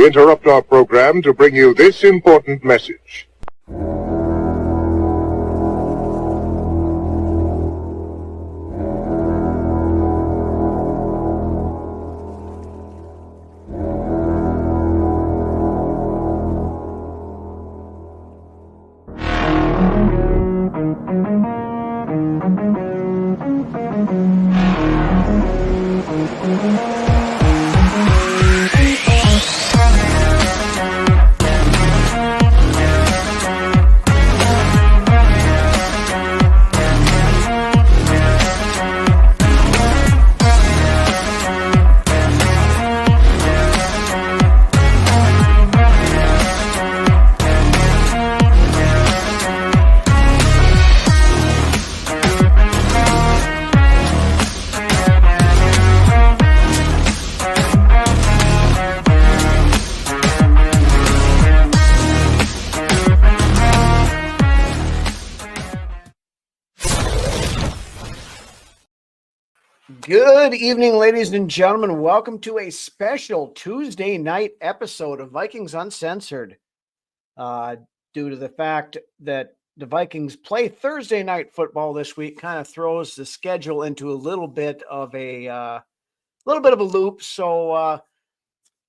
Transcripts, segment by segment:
We interrupt our program to bring you this important message. Good evening, ladies and gentlemen. Welcome to a special Tuesday night episode of Vikings Uncensored. Due to the fact that the Vikings play Thursday night football this week, kind of throws the schedule into a little bit of a loop. So,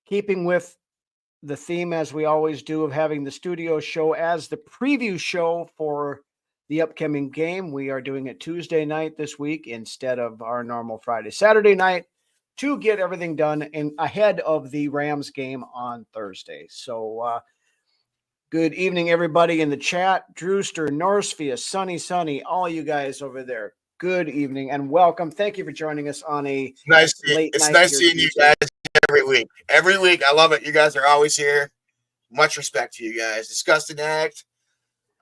keeping with the theme as we always do of having the studio show as the preview show for the upcoming game, we are doing it Tuesday night this week instead of our normal Saturday night to get everything done ahead of the Rams game on Thursday. So good evening, everybody in the chat. Drewster, Norsefius, Sunny, all you guys over there. Good evening and welcome. Thank you for joining us on a nice seeing you guys every week. Every week. I love it. You guys are always here. Much respect to you guys. Disgusting act.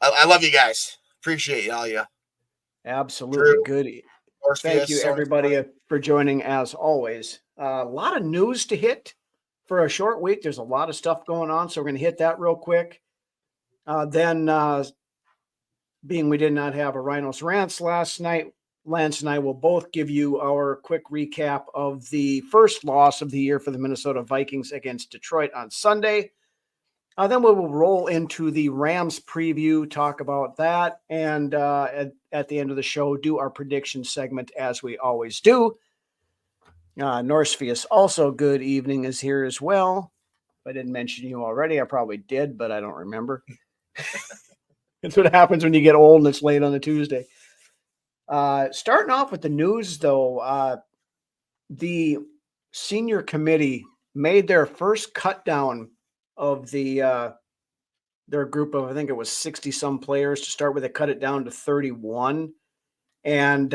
I love you guys. Appreciate all you. Absolutely. Drew, Good. Thank you, everybody, for joining as always. A lot of news to hit for a short week. There's a lot of stuff going on, so we're going to hit that real quick. Then, being we did not have a Rhinos Rants last night, Lance and I will both give you our quick recap of the first loss of the year for the Minnesota Vikings against Detroit on Sunday. Then we will roll into the Rams preview, talk about that, and at the end of the show, do our prediction segment as we always do. Norsefius, also good evening, is here as well. If I didn't mention you already, I probably did, but I don't remember. That's what happens when you get old and it's late on a Tuesday. Starting off with the news, though, the senior committee made their first cut down of their group of, I think it was 60 some players to start with. They cut it down to 31. And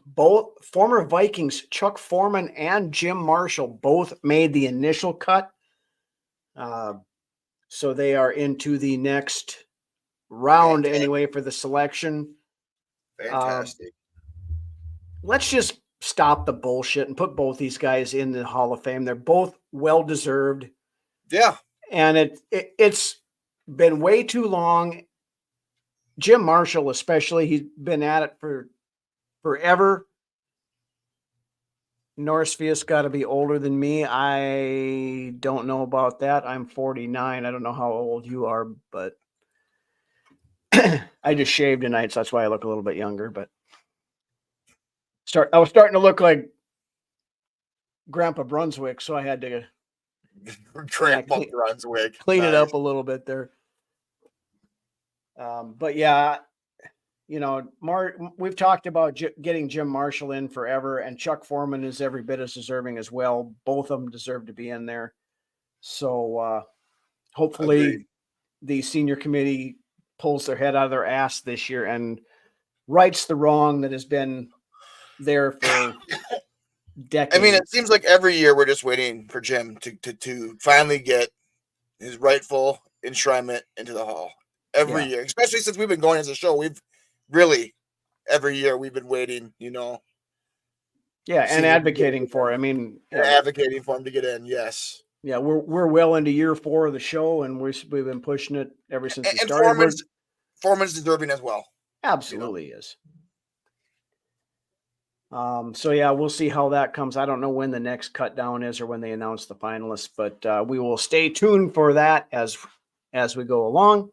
both former Vikings, Chuck Foreman and Jim Marshall, both made the initial cut. So they are into the next round anyway for the selection. Fantastic. Let's just stop the bullshit and put both these guys in the Hall of Fame. They're both well-deserved. Yeah. And it's been way too long. Jim Marshall, especially, he's been at it for forever. Norsefius got to be older than me. I don't know about that. I'm 49. I don't know how old you are, but I just shaved tonight, so that's why I look a little bit younger. But I was starting to look like Grandpa Brunswick, so I had to Brunswick. Clean it up a little bit there. But yeah, we've talked about getting Jim Marshall in forever, and Chuck Foreman is every bit as deserving as well. Both of them deserve to be in there. So hopefully the senior committee pulls their head out of their ass this year and rights the wrong that has been there for decades. I mean, it seems like every year we're just waiting for Jim to finally get his rightful enshrinement into the Hall. Every year, especially since we've been going as a show, we've really every year we've been waiting, Yeah, and advocating for it. I mean, advocating for him to get in. Yes. Yeah, we're well into year 4 of the show, and we've been pushing it ever since it started. Foreman's deserving as well. Absolutely is. So yeah, we'll see how that comes. I don't know when the next cut down is or when they announce the finalists, but we will stay tuned for that as we go along.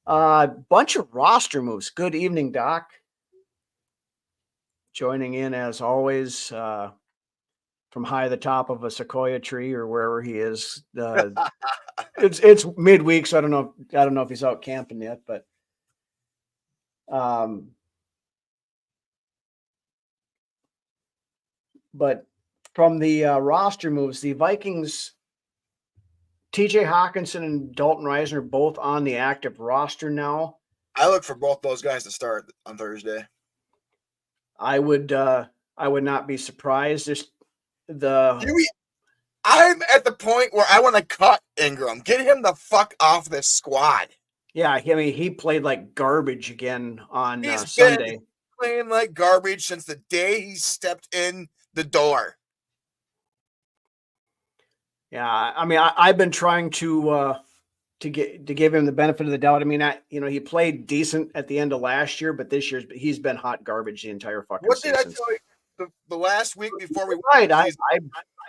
Bunch of roster moves. Good evening, Doc. Joining in as always from high the top of a sequoia tree or wherever he is. It's midweek, so I don't know if he's out camping yet, but from the roster moves, the Vikings, TJ Hawkinson and Dalton Reisner both on the active roster now. I look for both those guys to start on Thursday. I would not be surprised. I'm at the point where I want to cut Ingram. Get him the fuck off this squad. Yeah, I mean, he played like garbage again on He's Sunday. Been playing like garbage since the day he stepped in the door. Yeah, I mean, I've been trying to give him the benefit of the doubt. I mean, he played decent at the end of last year, but this year he's been hot garbage the entire fucking season. What did I tell you the last week before we right?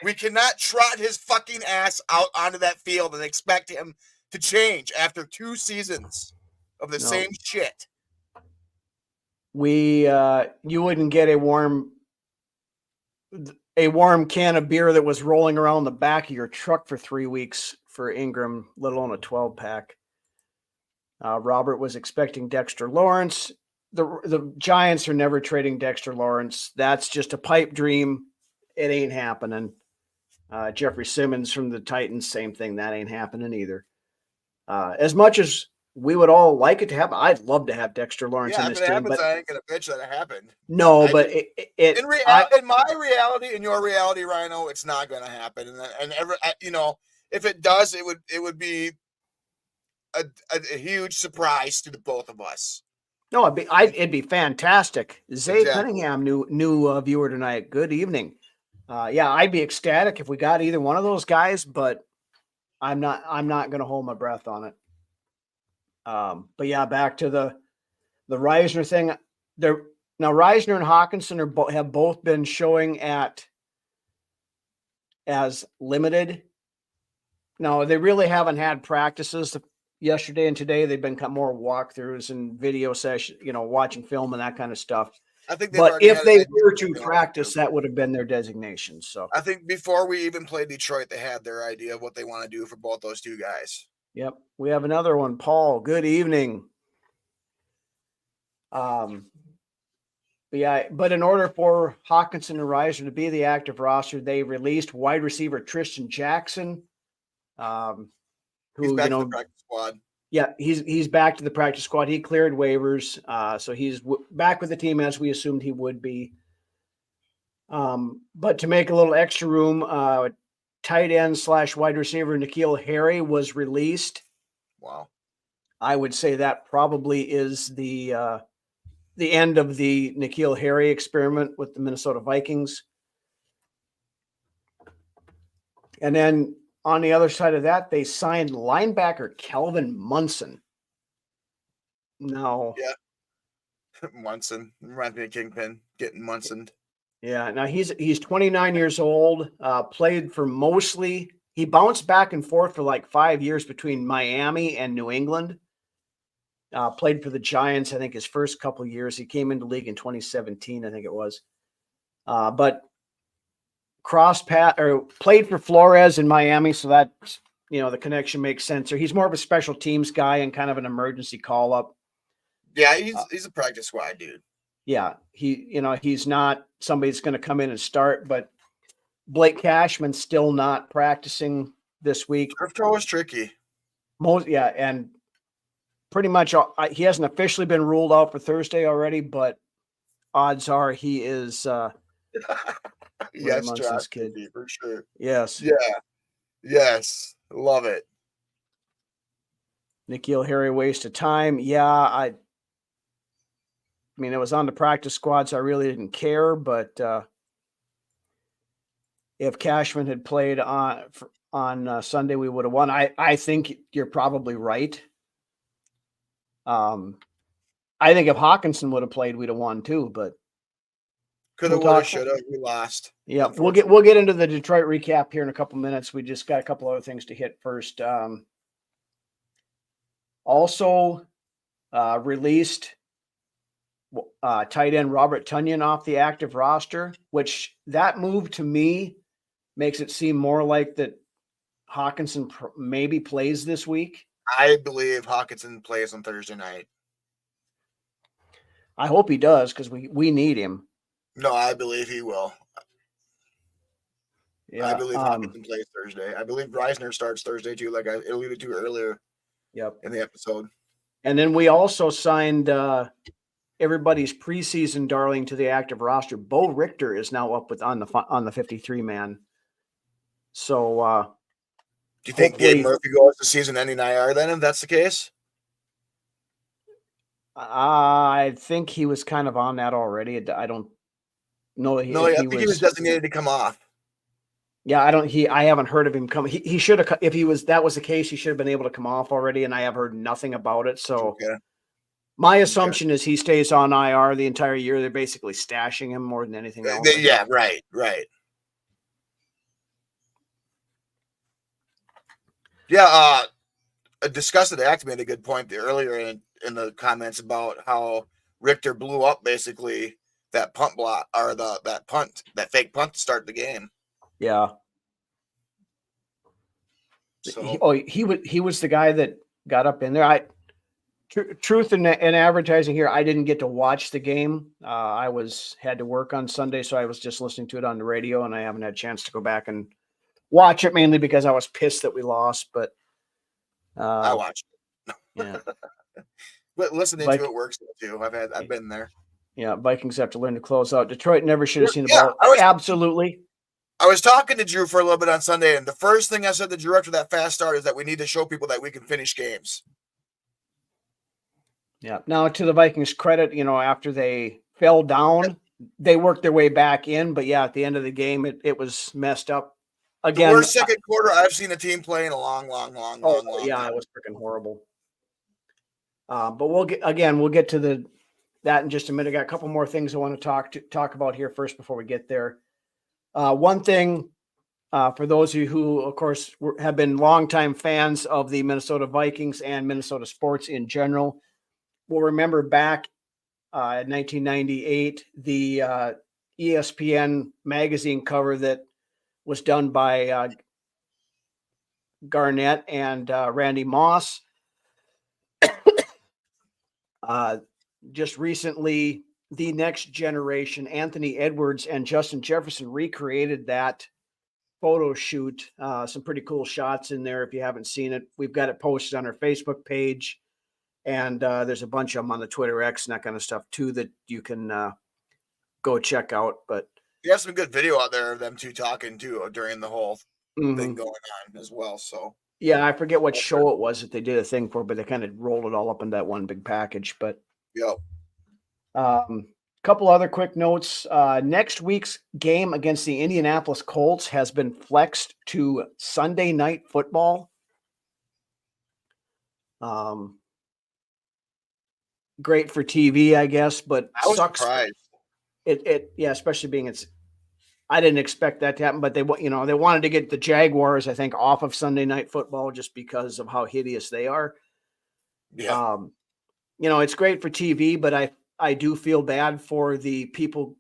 We cannot trot his fucking ass out onto that field and expect him to change after 2 seasons of the same shit. You wouldn't get a warm can of beer that was rolling around the back of your truck for 3 weeks for Ingram, let alone a 12-pack. Robert was expecting Dexter Lawrence. The Giants are never trading Dexter Lawrence. That's just a pipe dream. It ain't happening. Jeffrey Simmons from the Titans, same thing. That ain't happening either. As much as we would all like it to happen, I'd love to have Dexter Lawrence in this team. But I ain't gonna bitch that it happened. No, but in my reality, in your reality, Rhino, it's not gonna happen. And if it does, it would be a huge surprise to the both of us. No, it'd be fantastic. Zay Cunningham, new viewer tonight. Good evening. Yeah, I'd be ecstatic if we got either one of those guys, but I'm not going to hold my breath on it. But yeah, back to the Reisner thing. Now Reisner and Hawkinson have both been showing as limited. No, they really haven't had practices yesterday and today. They've been more walkthroughs and video sessions, watching film and that kind of stuff. I think but if they were to practice, that would have been their designation. So I think before we even played Detroit, they had their idea of what they want to do for both those two guys. Yep. We have another one. Paul, good evening. But in order for Hawkinson and Reisner to be the active roster, they released wide receiver Tristan Jackson, he's back to the practice squad. Yeah, he's back to the practice squad. He cleared waivers, so he's back with the team as we assumed he would be. But to make a little extra room, tight end / wide receiver N'Keal Harry was released. Wow. I would say that probably is the end of the N'Keal Harry experiment with the Minnesota Vikings. And then on the other side of that, they signed linebacker Kelvin Munson. No. Yeah. Munson. Reminds me of Kingpin getting Munsoned. Yeah. Now he's 29 years old, played for mostly, he bounced back and forth for like 5 years between Miami and New England. Played for the Giants, I think his first couple of years. He came into the league in 2017, I think it was. But played for Flores in Miami, so that the connection makes sense. Or he's more of a special teams guy and kind of an emergency call up. Yeah, he's a practice squad dude. Yeah, he's not somebody that's going to come in and start. But Blake Cashman's still not practicing this week. Turf toe is tricky. And pretty much he hasn't officially been ruled out for Thursday already, but odds are he is. Yes, Munson's kid for sure. Yes. Yeah. Yes. Love it. N'Keal Harry, waste of time. Yeah, I mean, it was on the practice squad, so I really didn't care. But if Cashman had played on Sunday, we would have won. I think you're probably right. I think if Hawkinson would have played, we'd have won too. But Could have, would have, should have. We lost. Yeah, we'll get into the Detroit recap here in a couple minutes. We just got a couple other things to hit first. Also released tight end Robert Tonyan off the active roster, which that move to me makes it seem more like that Hawkinson maybe plays this week. I believe Hawkinson plays on Thursday night. I hope he does because we need him. No, I believe he will. Yeah, I believe Hawkinson plays Thursday. I believe Reisner starts Thursday too, like I alluded to earlier. Yep. In the episode. And then we also signed everybody's preseason darling to the active roster. Bo Richter is now up on the 53 man. So do you think Gabe Murphy goes to season-ending IR then, if that's the case? I think he was kind of on that already. I don't know. I think he was designated to come off. Yeah, I haven't heard of him come. He should have, if that was the case, he should have been able to come off already, and I have heard nothing about it. So my assumption is he stays on IR the entire year. They're basically stashing him more than anything else. Yeah, right. Yeah, Disgusted Act made a good point there earlier in the comments about how Richter blew up basically that punt block or that fake punt to start the game. Yeah. So he was the guy that got up in there. Truth in advertising here, I didn't get to watch the game. I had to work on Sunday, so I was just listening to it on the radio, and I haven't had a chance to go back and watch it, mainly because I was pissed that we lost. But I watched it. Yeah. But listening to it works too. I've been there. Yeah, Vikings have to learn to close out. Detroit never should have seen the ball. Absolutely. I was talking to Drew for a little bit on Sunday, and the first thing I said to Drew after that fast start is that we need to show people that we can finish games. Yeah. Now, to the Vikings' credit, after they fell down, they worked their way back in. But yeah, at the end of the game, it was messed up. Again, the worst second quarter I've seen a team play in a long yeah, it was freaking horrible. But we'll get to that in just a minute. I got a couple more things I want to talk about here first before we get there. One thing for those of you who, of course, have been longtime fans of the Minnesota Vikings and Minnesota sports in general, will remember back in 1998, the ESPN magazine cover that was done by Garnett and Randy Moss. Just recently, the next generation, Anthony Edwards and Justin Jefferson, recreated that photo shoot. Some pretty cool shots in there. If you haven't seen it, we've got it posted on our Facebook page, and there's a bunch of them on the Twitter X and that kind of stuff too that you can go check out. But you have some good video out there of them two talking too during the whole thing going on as well. So yeah, I forget what show it was that they did a thing for, but they kind of rolled it all up in that one big package. But yep. Couple other quick notes. Next week's game against the Indianapolis Colts has been flexed to Sunday Night Football. Great for TV, I guess, but I was sucks. Surprised. Yeah, especially being I didn't expect that to happen, but they wanted to get the Jaguars, I think, off of Sunday Night Football just because of how hideous they are. Yeah. It's great for TV, but I do feel bad for the people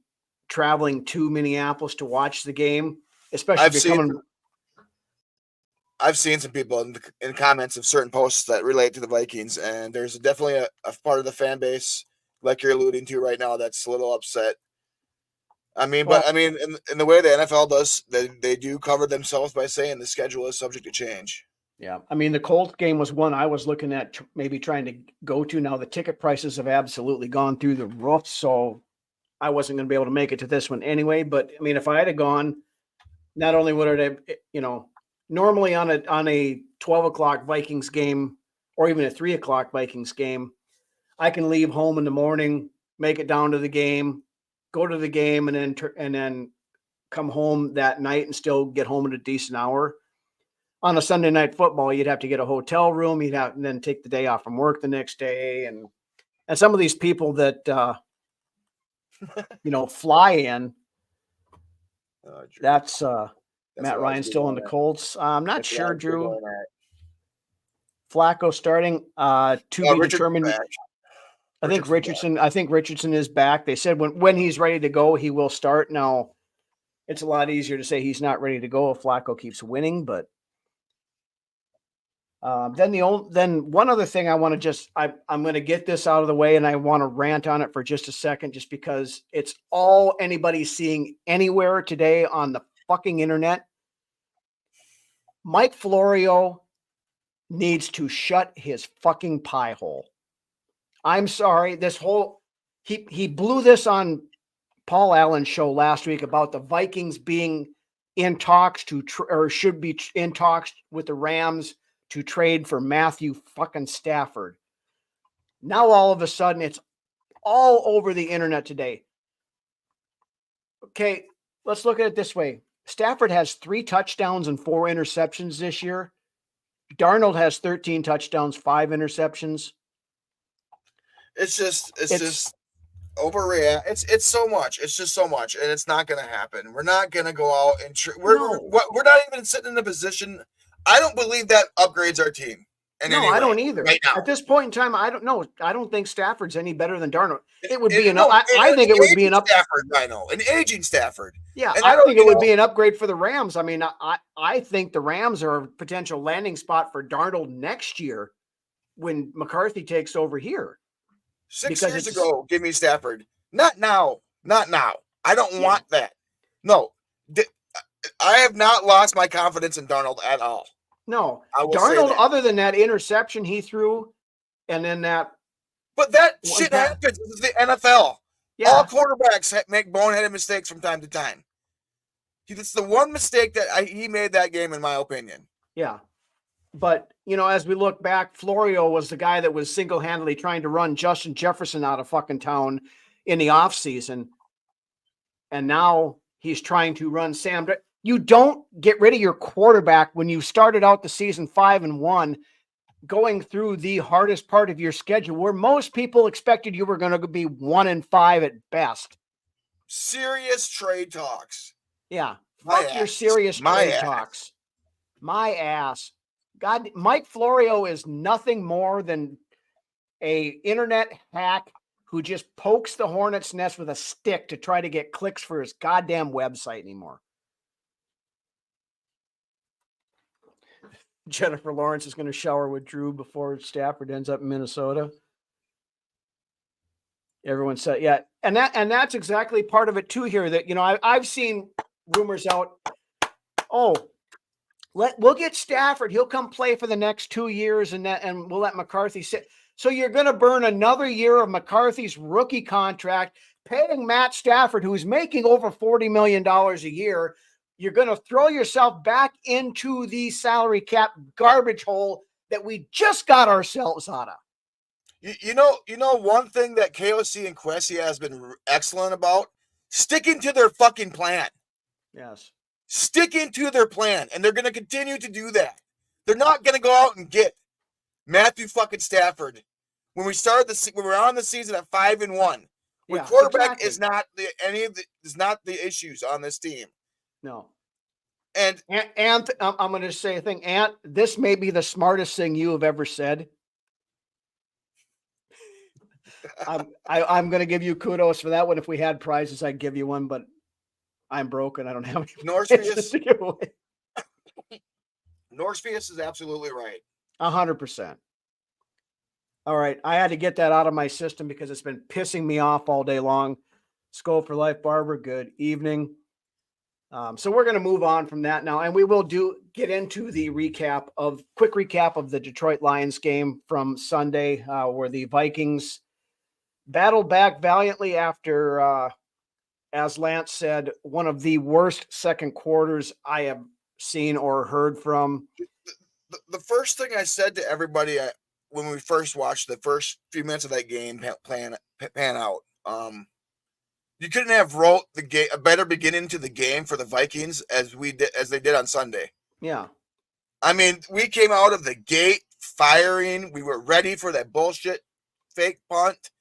traveling to Minneapolis to watch the game, especially I've seen some people in comments of certain posts that relate to the Vikings, and there's definitely a part of the fan base, like you're alluding to right now, that's a little upset. In the way the NFL does, they do cover themselves by saying the schedule is subject to change. Yeah. The Colts game was one I was looking at maybe trying to go to. Now the ticket prices have absolutely gone through the roof, so I wasn't going to be able to make it to this one anyway. But if I had gone, not only would it have, normally on a 12 o'clock Vikings game or even a 3 o'clock Vikings game, I can leave home in the morning, make it down to the game, go to the game, and then come home that night and still get home at a decent hour. On a Sunday Night Football, you'd have to get a hotel room. You'd have and then take the day off from work the next day. And some of these people that fly in. Drew. That's Matt Ryan still in the at. Colts. I'm not That's sure, what I was Drew. going at. Flacco starting to be Richardson's determined. back. I think Richardson is back. They said when he's ready to go, he will start. Now, it's a lot easier to say he's not ready to go if Flacco keeps winning, but then one other thing I want to I'm going to get this out of the way, and I want to rant on it for just a second, just because it's all anybody's seeing anywhere today on the fucking internet. Mike Florio needs to shut his fucking pie hole. I'm sorry. He blew this on Paul Allen's show last week about the Vikings being in talks or should be in talks with the Rams to trade for Matthew fucking Stafford. Now all of a sudden it's all over the internet today. Okay, let's look at it this way. Stafford has 3 touchdowns and 4 interceptions this year. Darnold has 13 touchdowns, 5 interceptions. It's just overreact. It's so much. It's just so much, and it's not going to happen. We're not going to go out and we're not even sitting in a position. I don't believe that upgrades our team. I don't either. Right now. At this point in time, I don't know. I don't think Stafford's any better than Darnold. It would be I think it would be an Stafford. I know, an aging Stafford. Yeah, and I think it would be an upgrade for the Rams. I mean, I think the Rams are a potential landing spot for Darnold next year when McCarthy takes over here. 6 years ago, give me Stafford. Not now. Not now. I don't want that. No. I have not lost my confidence in Darnold at all. No. Darnold, other than that interception he threw, and then that. But that shit happens. This is the NFL. Yeah. All quarterbacks make boneheaded mistakes from time to time. That's the one mistake that he made that game, in my opinion. Yeah. But, as we look back, Florio was the guy that was single-handedly trying to run Justin Jefferson out of fucking town in the offseason. And now he's trying to run Sam. You don't get rid of your quarterback when you started out the season 5-1, going through the hardest part of your schedule, where most people expected you were going to be 1-5 at best. Serious trade talks. Yeah. Fuck your serious trade talks. My ass. God, Mike Florio is nothing more than a internet hack who just pokes the hornet's nest with a stick to try to get clicks for his goddamn website anymore. Jennifer Lawrence is going to shower with Drew before Stafford ends up in Minnesota. Everyone said, yeah. And that's exactly part of it too here, that, I've seen rumors out. We'll get Stafford. He'll come play for the next 2 years, and we'll let McCarthy sit. So you're going to burn another year of McCarthy's rookie contract, paying Matt Stafford, who's making over $40 million a year. You're going to throw yourself back into the salary cap garbage hole that we just got ourselves out of. You know, one thing that KOC and Kwesi has been excellent about, sticking to their fucking plan. Yes. Sticking to their plan, and they're going to continue to do that. They're not going to go out and get Matthew fucking Stafford when we started when we're on the season at 5-1. When quarterback is not the issues on this team. No. And I'm going to say a thing. Ant, this may be the smartest thing you have ever said. I'm going to give you kudos for that one. If we had prizes, I'd give you one, but I'm broken. I don't have any Norsefius to give away. Norsefius is absolutely right. 100%. All right. I had to get that out of my system because it's been pissing me off all day long. Skull for Life Barber, good evening. So we're going to move on from that now, and we will get into the quick recap of the Detroit Lions game from Sunday, where the Vikings battled back valiantly after, as Lance said, one of the worst second quarters I have seen or heard from. The first thing I said to everybody when we first watched the first few minutes of that game pan out, you couldn't have wrote a better beginning to the game for the Vikings as they did on Sunday. Yeah. I mean, we came out of the gate firing. We were ready for that bullshit fake punt.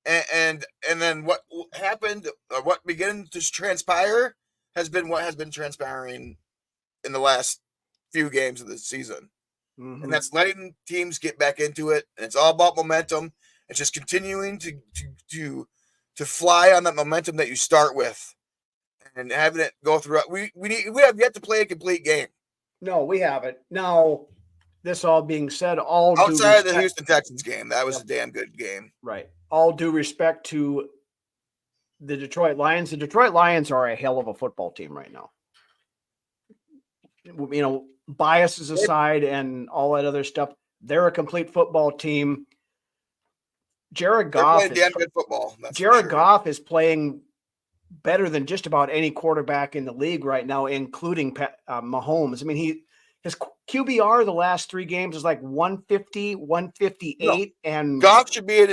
And then what happened, or what began to transpire, has been what has been transpiring in the last few games of the season. Mm-hmm. And that's letting teams get back into it. And it's all about momentum. It's just continuing to fly on that momentum that you start with, and having it go through. We have yet to play a complete game. No, we haven't. Now, this all being said, all outside of the Houston Texans game, that was a damn good game. Right. All due respect to the Detroit Lions. The Detroit Lions are a hell of a football team right now. You know, biases aside and all that other stuff, they're a complete football team. Jared Goff is damn good football. Goff is playing better than just about any quarterback in the league right now, including Mahomes. I mean, his QBR the last 3 games is like 150, 158, and Goff should be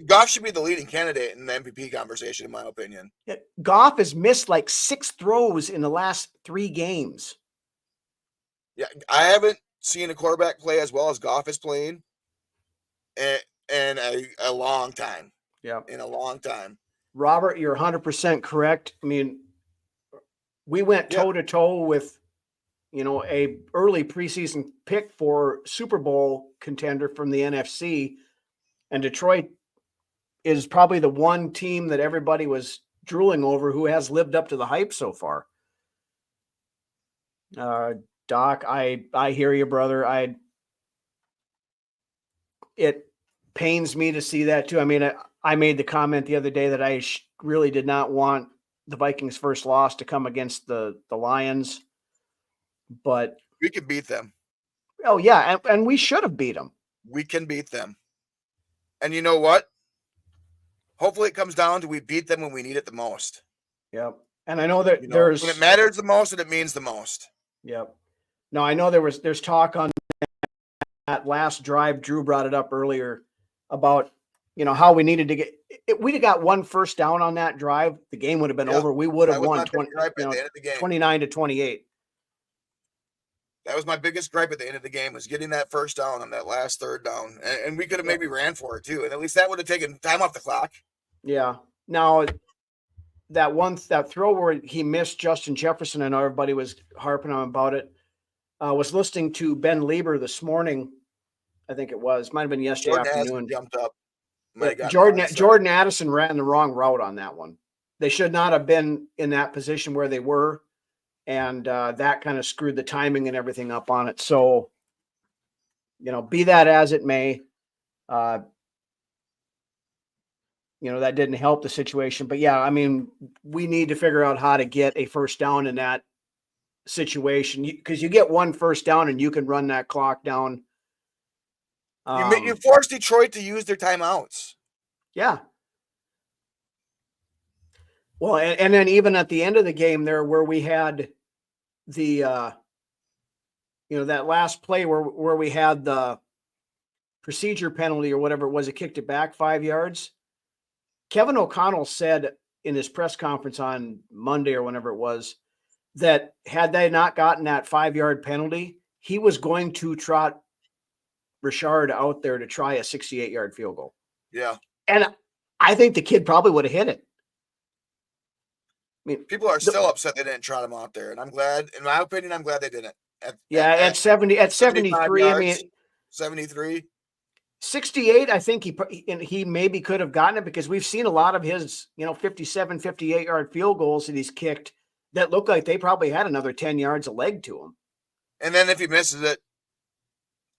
Goff should be the leading candidate in the MVP conversation, in my opinion. Yeah, Goff has missed like 6 throws in the last 3 games. Yeah, I haven't seen a quarterback play as well as Goff is playing in a long time. Yeah, in a long time. Robert, you're 100% correct. I mean, we went toe-to-toe with, you know, a early preseason pick for Super Bowl contender from the NFC, and Detroit is probably the one team that everybody was drooling over who has lived up to the hype so far. Doc, I hear you, brother. It pains me to see that too. I mean, I made the comment the other day that I really did not want the Vikings' first loss to come against the Lions, but we can beat them. Oh yeah, and we should have beat them. We can beat them. And you know what? Hopefully it comes down to we beat them when we need it the most. Yep. And I know that there's when it matters the most and it means the most. Yep. No, I know there's talk on that last drive. Drew brought it up earlier about, you know, how we needed to get it. We'd have got 1 first down on that drive. The game would have been over. We would have won 29-28. That was my biggest gripe at the end of the game, was getting that first down on that last third down. And we could have maybe ran for it too. And at least that would have taken time off the clock. Yeah. Now that throw where he missed Justin Jefferson, and everybody was harping on about it. Was listening to Ben Lieber this morning. I think it was, might have been yesterday afternoon. Jumped up. Jordan Addison ran the wrong route on that one. They should not have been in that position where they were. And that kind of screwed the timing and everything up on it. So, you know, be that as it may, you know, that didn't help the situation. But yeah, I mean, we need to figure out how to get a first down in that situation, because you get 1 first down and you can run that clock down. You force Detroit to use their timeouts. Yeah. Well, and then even at the end of the game there, where we had the, you know, that last play where we had the procedure penalty or whatever it was, it kicked it back 5 yards. Kevin O'Connell said in his press conference on Monday or whenever it was, that had they not gotten that 5-yard penalty, he was going to trot Richard out there to try a 68-yard field goal. Yeah. And I think the kid probably would have hit it. I mean, people are still upset they didn't trot him out there, and I'm glad. In my opinion, I'm glad they didn't. At 73. Yards, I mean, 73, 68. I think he maybe could have gotten it, because we've seen a lot of his, you know, 57, 58-yard field goals that he's kicked that look like they probably had another 10 yards of leg to him. And then if he misses it,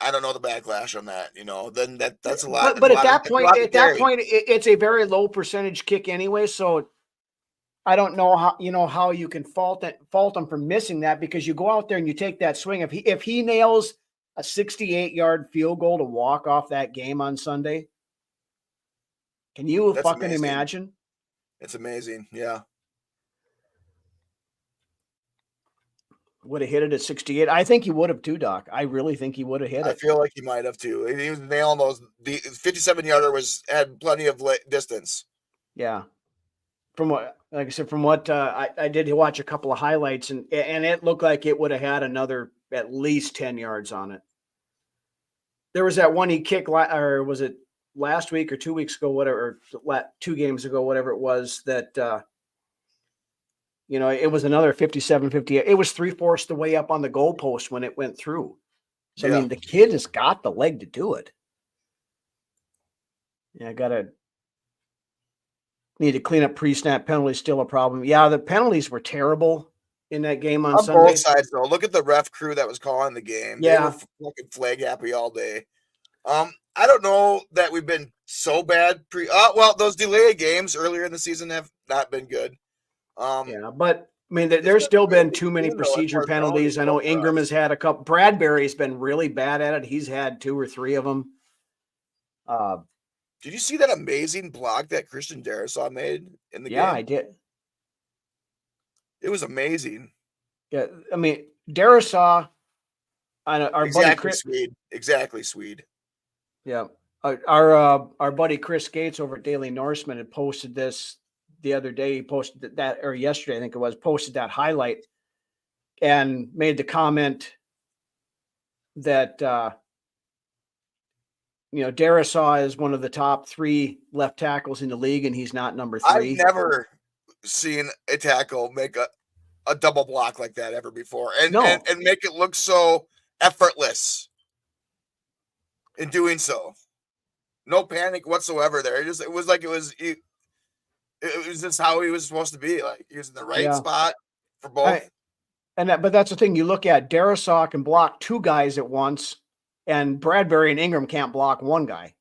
I don't know the backlash on that. You know, then that's a lot. But at that point, it's a very low percentage kick anyway. So I don't know how you can fault him for missing that, because you go out there and you take that swing. If he nails a 68-yard field goal to walk off that game on Sunday, can you fucking imagine? It's amazing. Yeah. Would have hit it at 68. I think he would have too, Doc. I really think he would have hit it. I feel like he might have too. He was nailing those. The 57-yarder had plenty of distance. Yeah. From what I did watch a couple of highlights, and it looked like it would have had another at least 10 yards on it. There was that one he kicked, or was it last week or 2 weeks ago, whatever, 2 games ago, whatever it was, that it was another 57-58. It was 3/4 the way up on the goalpost when it went through. So I mean, the kid has got the leg to do it. Yeah, need to clean up pre-snap penalties. Still a problem. Yeah, the penalties were terrible in that game on Sunday. Both sides, though. Look at the ref crew that was calling the game. Yeah. They were fucking flag happy all day. I don't know that we've been so bad those delayed games earlier in the season have not been good. Yeah, but I mean, there's still been too many procedure penalties. I know Ingram has had a couple. Bradbury's been really bad at it. He's had 2 or 3 of them. Did you see that amazing block that Christian Darisaw made in the game? Yeah, I did. It was amazing. Yeah, I mean, Darisaw, our buddy Chris, exactly Swede. Yeah, our buddy Chris Gates over at Daily Norseman had posted this the other day. He posted that, or yesterday, I think it was, posted that highlight and made the comment that Darisaw is one of the top 3 left tackles in the league, and he's not number 3. I've never seen a tackle make a double block like that ever before, and make it look so effortless in doing so. No panic whatsoever there. It was just how he was supposed to be. Like, he was in the right spot for both. But that's the thing. You look at Darisaw can block 2 guys at once, and Bradbury and Ingram can't block 1 guy.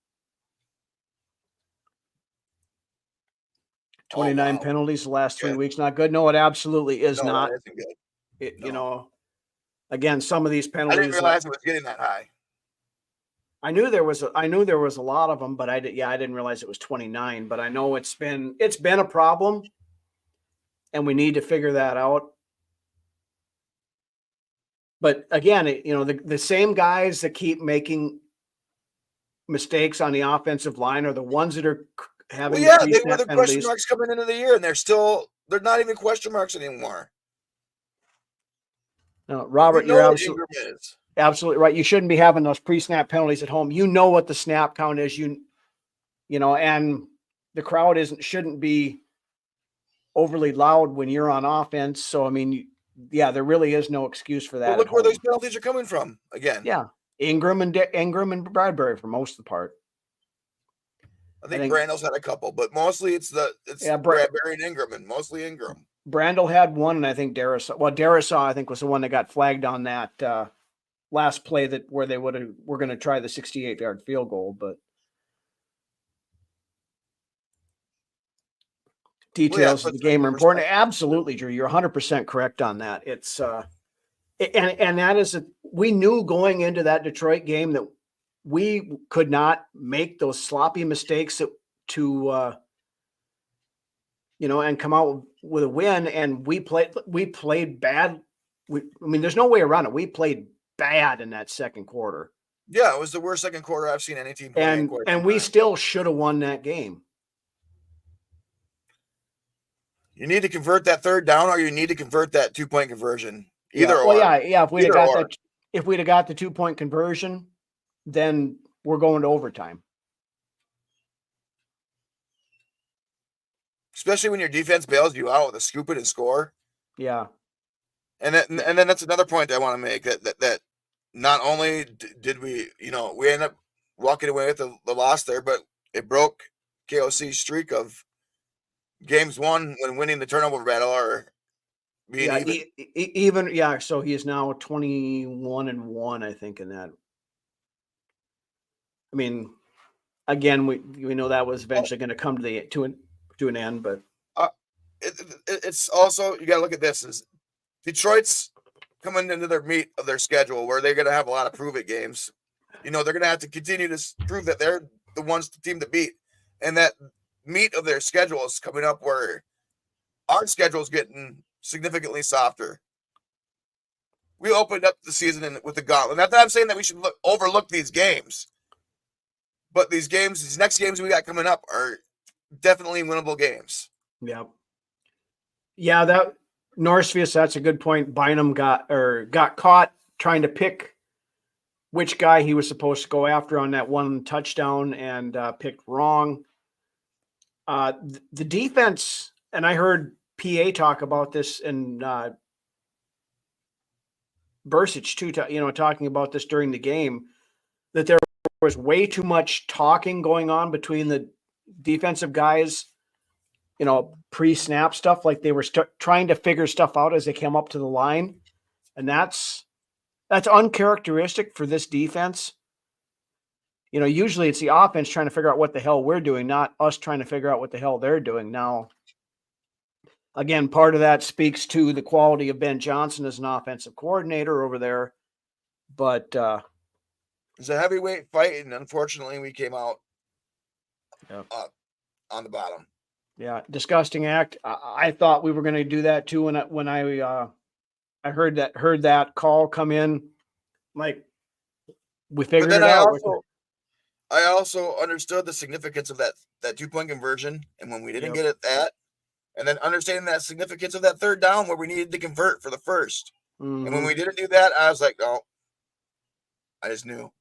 29 penalties the last 3 weeks. Not good. No, it absolutely is not. That isn't good. Again, some of these penalties. I didn't realize it was getting that high. I knew there was a lot of them, but I didn't realize it was 29. But I know it's been a problem, and we need to figure that out. But again, the same guys that keep making mistakes on the offensive line are the ones that are having. Well, they were the question marks coming into the year, and they're not even question marks anymore. No, Robert, you're absolutely right. You shouldn't be having those pre-snap penalties at home. You know what the snap count is. And the crowd shouldn't be overly loud when you're on offense. So I mean, there really is no excuse for that. Well, look where those penalties are coming from again. Yeah, Ingram and Bradbury for most of the part. I think Brandle's had a couple, but mostly it's Bradbury and Ingram, and mostly Ingram. Brandle had one, and I think Darisaw I think was the one that got flagged on that last play where they were going to try the 68-yard field goal, but details of the game are important. Absolutely, Drew. You're 100% correct on that. It's and that is we knew going into that Detroit game that we could not make those sloppy mistakes and come out with a win. And we played bad. There's no way around it. We played bad in that second quarter. Yeah, it was the worst second quarter I've seen any team play. And we still should have won that game. You need to convert that third down, or you need to convert that 2-point conversion. Either or. If we'd have got the 2-point conversion, then we're going to overtime. Especially when your defense bails you out with a scoop it and score. Yeah. And then that's another point I want to make, that not only did we end up walking away with the loss there, but it broke KOC's streak of games won when winning the turnover battle or being even. So he is now 21-1, I think, in that. I mean, again, we know that was eventually going to come to an end, but it's also, you got to look at this as Detroit's coming into their meat of their schedule where they're going to have a lot of prove it games. They're going to have to continue to prove that they're the team to beat, and that meat of their schedule is coming up where our schedule is getting significantly softer. We opened up the season with the gauntlet. Not that I'm saying that we should overlook these games, but these next games we got coming up are definitely winnable games. Yeah. Yeah, that Norsefius, that's a good point. Bynum got caught trying to pick which guy he was supposed to go after on that one touchdown and picked wrong. The defense, and I heard PA talk about this and Bursich too, talking about this during the game, that there was way too much talking going on between the defensive guys, pre-snap stuff, like they were trying to figure stuff out as they came up to the line. And that's uncharacteristic for this defense. Usually it's the offense trying to figure out what the hell we're doing, not us trying to figure out what the hell they're doing. Now, again, part of that speaks to the quality of Ben Johnson as an offensive coordinator over there. But it's a heavyweight fight, and unfortunately we came out up on the bottom. Yeah, disgusting act. I thought we were going to do that too when I heard that call come in. Like, we figured it out. I also understood the significance of that 2-point conversion, and when we didn't get it and then understanding that significance of that third down where we needed to convert for the first. Mm-hmm. And when we didn't do that, I was like, oh, I just knew.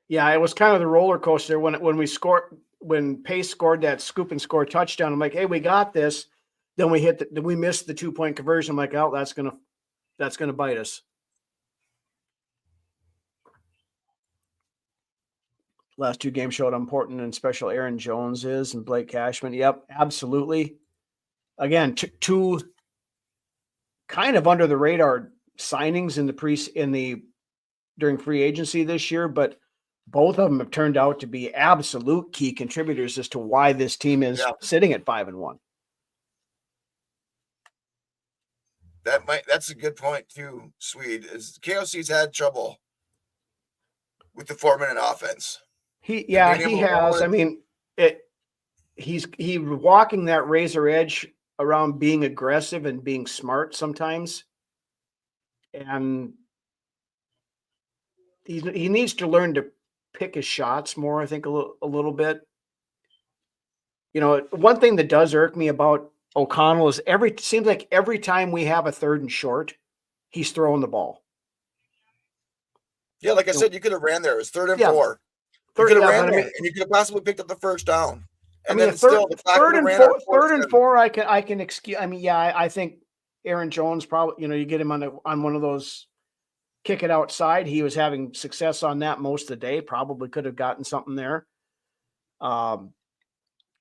Yeah, it was kind of the roller coaster when Pace scored that scoop and score touchdown. I'm like, hey, we got this. Then we missed the 2-point conversion. I'm like, oh, that's gonna bite us. Last two games showed how important and special Aaron Jones is and Blake Cashman. Yep, absolutely. Again, two kind of under the radar signings during free agency this year, but both of them have turned out to be absolute key contributors as to why this team is sitting at 5-1. That's a good point too, Swede. Is KOC's had trouble with the 4-minute offense. He has. I mean, he's walking that razor edge around being aggressive and being smart sometimes. And he needs to learn to pick his shots more, I think, a little bit. One thing that does irk me about O'Connell is seems like every time we have a 3rd and short, he's throwing the ball. Yeah, like I said, you could have ran there. It was 3rd and 4. You could have ran there, and you could have possibly picked up the first down. And then third and four, I can excuse. I mean, I think Aaron Jones probably, you get him on one of those kick it outside. He was having success on that most of the day. Probably could have gotten something there. But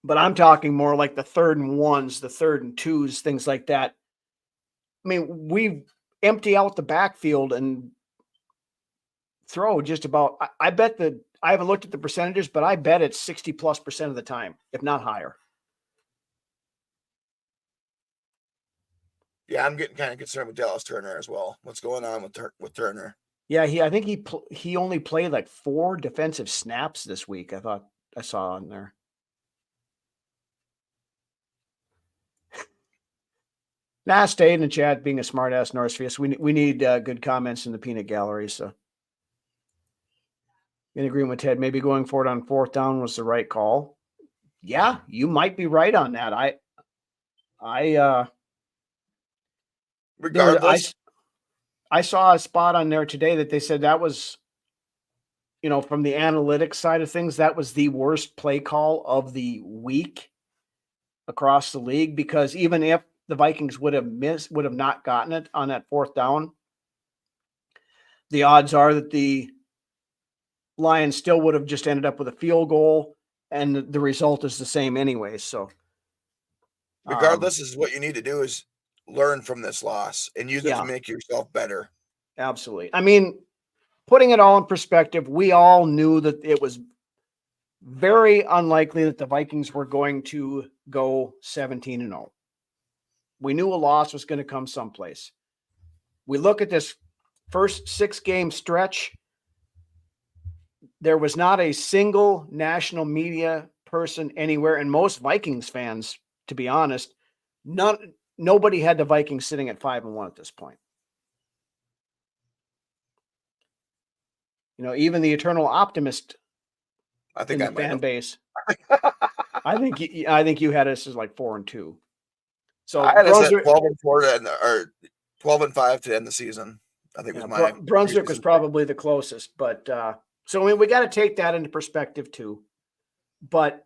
I'm talking more like the 3rd and 1s, the 3rd and 2s, things like that. I mean, we empty out the backfield and throw just about. I bet I haven't looked at the percentages, but I bet it's 60+% of the time, if not higher. Yeah, I'm getting kind of concerned with Dallas Turner as well. What's going on with Turner? Yeah, I think he only played like 4 defensive snaps this week. I thought I saw on there. Stay in the chat, being a smart ass Norsefius. We need good comments in the peanut gallery. So, in agreement with Ted, maybe going forward on 4th down was the right call. Yeah, you might be right on that. Regardless, I saw a spot on there today that they said that was, from the analytics side of things, that was the worst play call of the week across the league, because even if the Vikings would have not gotten it on that 4th down, the odds are that the Lions still would have just ended up with a field goal, and the result is the same anyway. So regardless, is what you need to do is learn from this loss and use it to make yourself better. Absolutely. I mean, putting it all in perspective, we all knew that it was very unlikely that the Vikings were going to go 17-0. We knew a loss was going to come someplace. We look at this first 6-game stretch. There was not a single national media person anywhere, and most Vikings fans, to be honest, nobody had the Vikings sitting at 5-1 at this point. Even the eternal optimist in the fan base. I think you had us as like 4-2. So I had us at 12-4 or 12-5 to end the season. I think was my Brunswick was probably the closest, but so I mean we got to take that into perspective too. But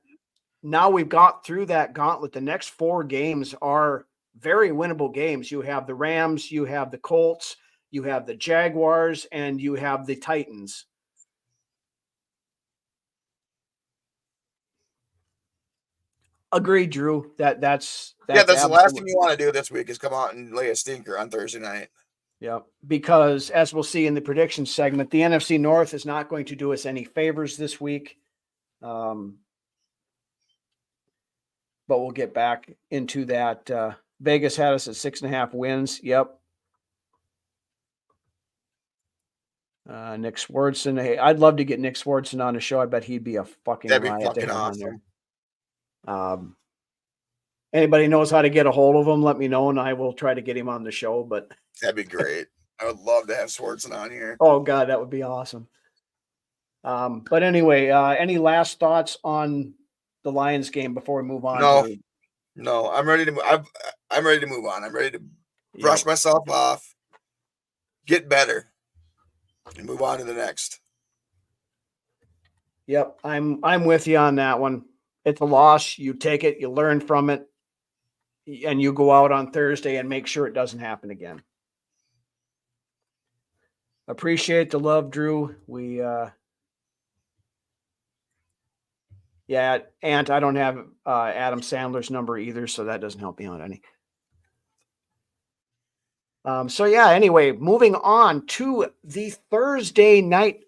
now we've got through that gauntlet. The next 4 games are very winnable games. You have the Rams, you have the Colts, you have the Jaguars, and you have the Titans. Agreed, Drew. That's the last thing you want to do this week is come out and lay a stinker on Thursday night. Yeah, because as we'll see in the prediction segment, the NFC North is not going to do us any favors this week. But we'll get back into that. Vegas had us at 6.5 wins. Yep. Nick Swardson. Hey, I'd love to get Nick Swardson on the show. I bet he'd be a fucking That'd be riot fucking to have awesome. on there. Anybody knows how to get a hold of him, let me know, and I will try to get him on the show. But that'd be great. I would love to have Swardson on here. Oh, God, that would be awesome. But anyway, any last thoughts on the Lions game before we move on? No, I'm ready to. I'm ready to move on. I'm ready to brush myself off, get better, and move on to the next. Yep, I'm with you on that one. It's a loss. You take it, you learn from it, and you go out on Thursday and make sure it doesn't happen again. Appreciate the love, Drew. We yeah, and I don't have Adam Sandler's number either, so that doesn't help me out any. So yeah, anyway, moving on to the Thursday night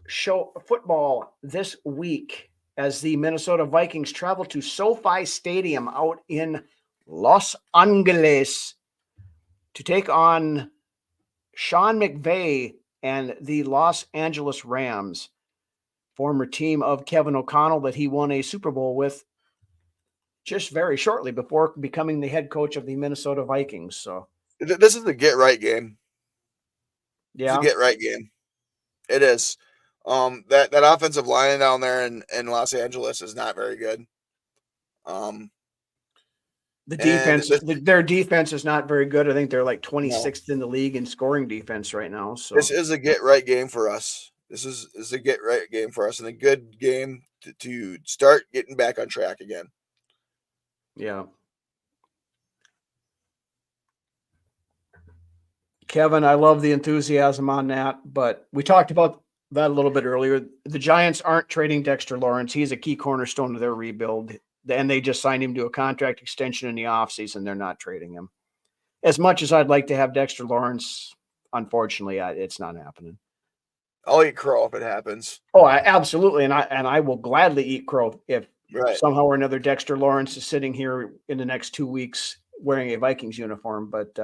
show football this week as the Minnesota Vikings travel to SoFi Stadium out in Los Angeles to take on Sean McVay and the Los Angeles Rams, former team of Kevin O'Connell that he won a Super Bowl with just very shortly before becoming the head coach of the Minnesota Vikings. So this is the get right game. Yeah, it's a get right game. It is. That offensive line down there in Los Angeles is not very good. The defense, their defense is not very good. I think they're like 26th in the league in scoring defense right now. So this is a get right game for us. This is a get right game for us and a good game to start getting back on track again. Yeah. Kevin, I love the enthusiasm on that, but we talked about that a little bit earlier. The Giants aren't trading Dexter Lawrence. He's a key cornerstone of their rebuild, and they just signed him to a contract extension in the offseason. They're not trading him. As much as I'd like to have Dexter Lawrence, unfortunately, it's not happening. I'll eat crow if it happens. Oh, absolutely, and I will gladly eat crow if somehow or another Dexter Lawrence is sitting here in the next 2 weeks wearing a Vikings uniform. But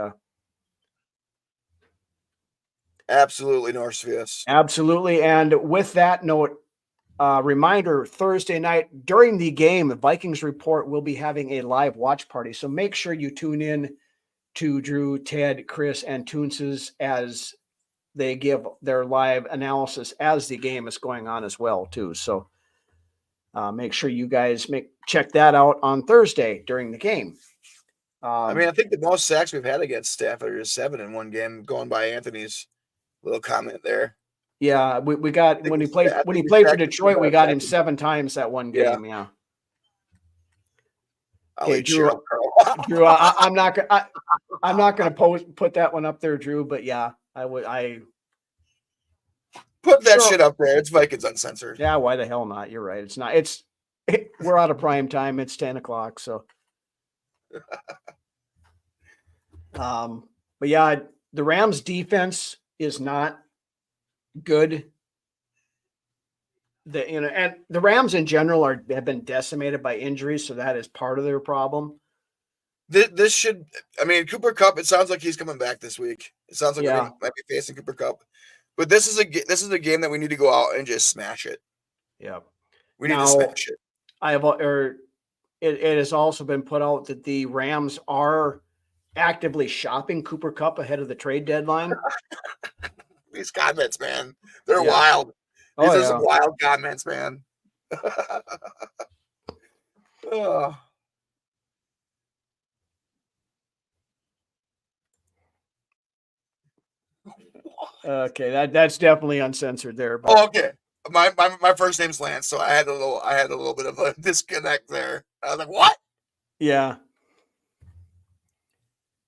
absolutely, Norsefius. Absolutely, and with that note, reminder: Thursday night during the game, the Vikings Report will be having a live watch party. So make sure you tune in to Drew, Ted, Chris, and Toonces as they give their live analysis as the game is going on as well, too. So make sure you guys check that out on Thursday during the game. I mean, I think the most sacks we've had against Stafford is 7 in one game, going by Anthony's little comment there. Yeah, we got when he played for Detroit, we got him 7 times that one game. Yeah. Okay, Drew. Drew, I'm not gonna put that one up there, Drew. But yeah, I put that shit up there. It's Vikings Uncensored. Yeah, why the hell not? You're right. It's not. We're out of prime time. It's 10 o'clock. So, but yeah, the Rams defense is not good. And the Rams in general have been decimated by injuries, so that is part of their problem. This should, I mean, Cooper Kupp. It sounds like he's coming back this week. It sounds like we might be facing Cooper Kupp, but this is a game that we need to go out and just smash it. Yeah, we need to smash it. It has also been put out that the Rams are actively shopping Cooper Kupp ahead of the trade deadline. These comments, man, they're wild. These are some wild comments, man. Oh. Okay, that's definitely uncensored there. But Oh, okay. My first name's Lance, so I had a little bit of a disconnect there. I was like, what? yeah,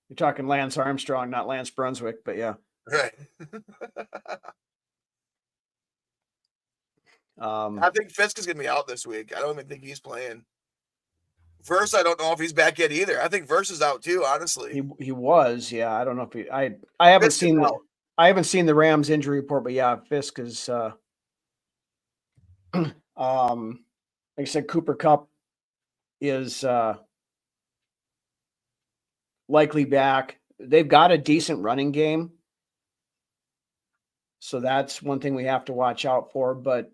you're talking Lance Armstrong, not Lance Brunswick. But yeah, Right. um, I think Fisk is gonna be out this week. I don't even think he's playing. Verse, I don't know if he's back yet either. I think Verse is out too, honestly. he was. Yeah, I don't know if I haven't Fisk is seen out. I haven't seen the Rams injury report, but yeah, Fisk is. Like I said, Cooper Kupp is likely back. They've got a decent running game, so that's one thing we have to watch out for. But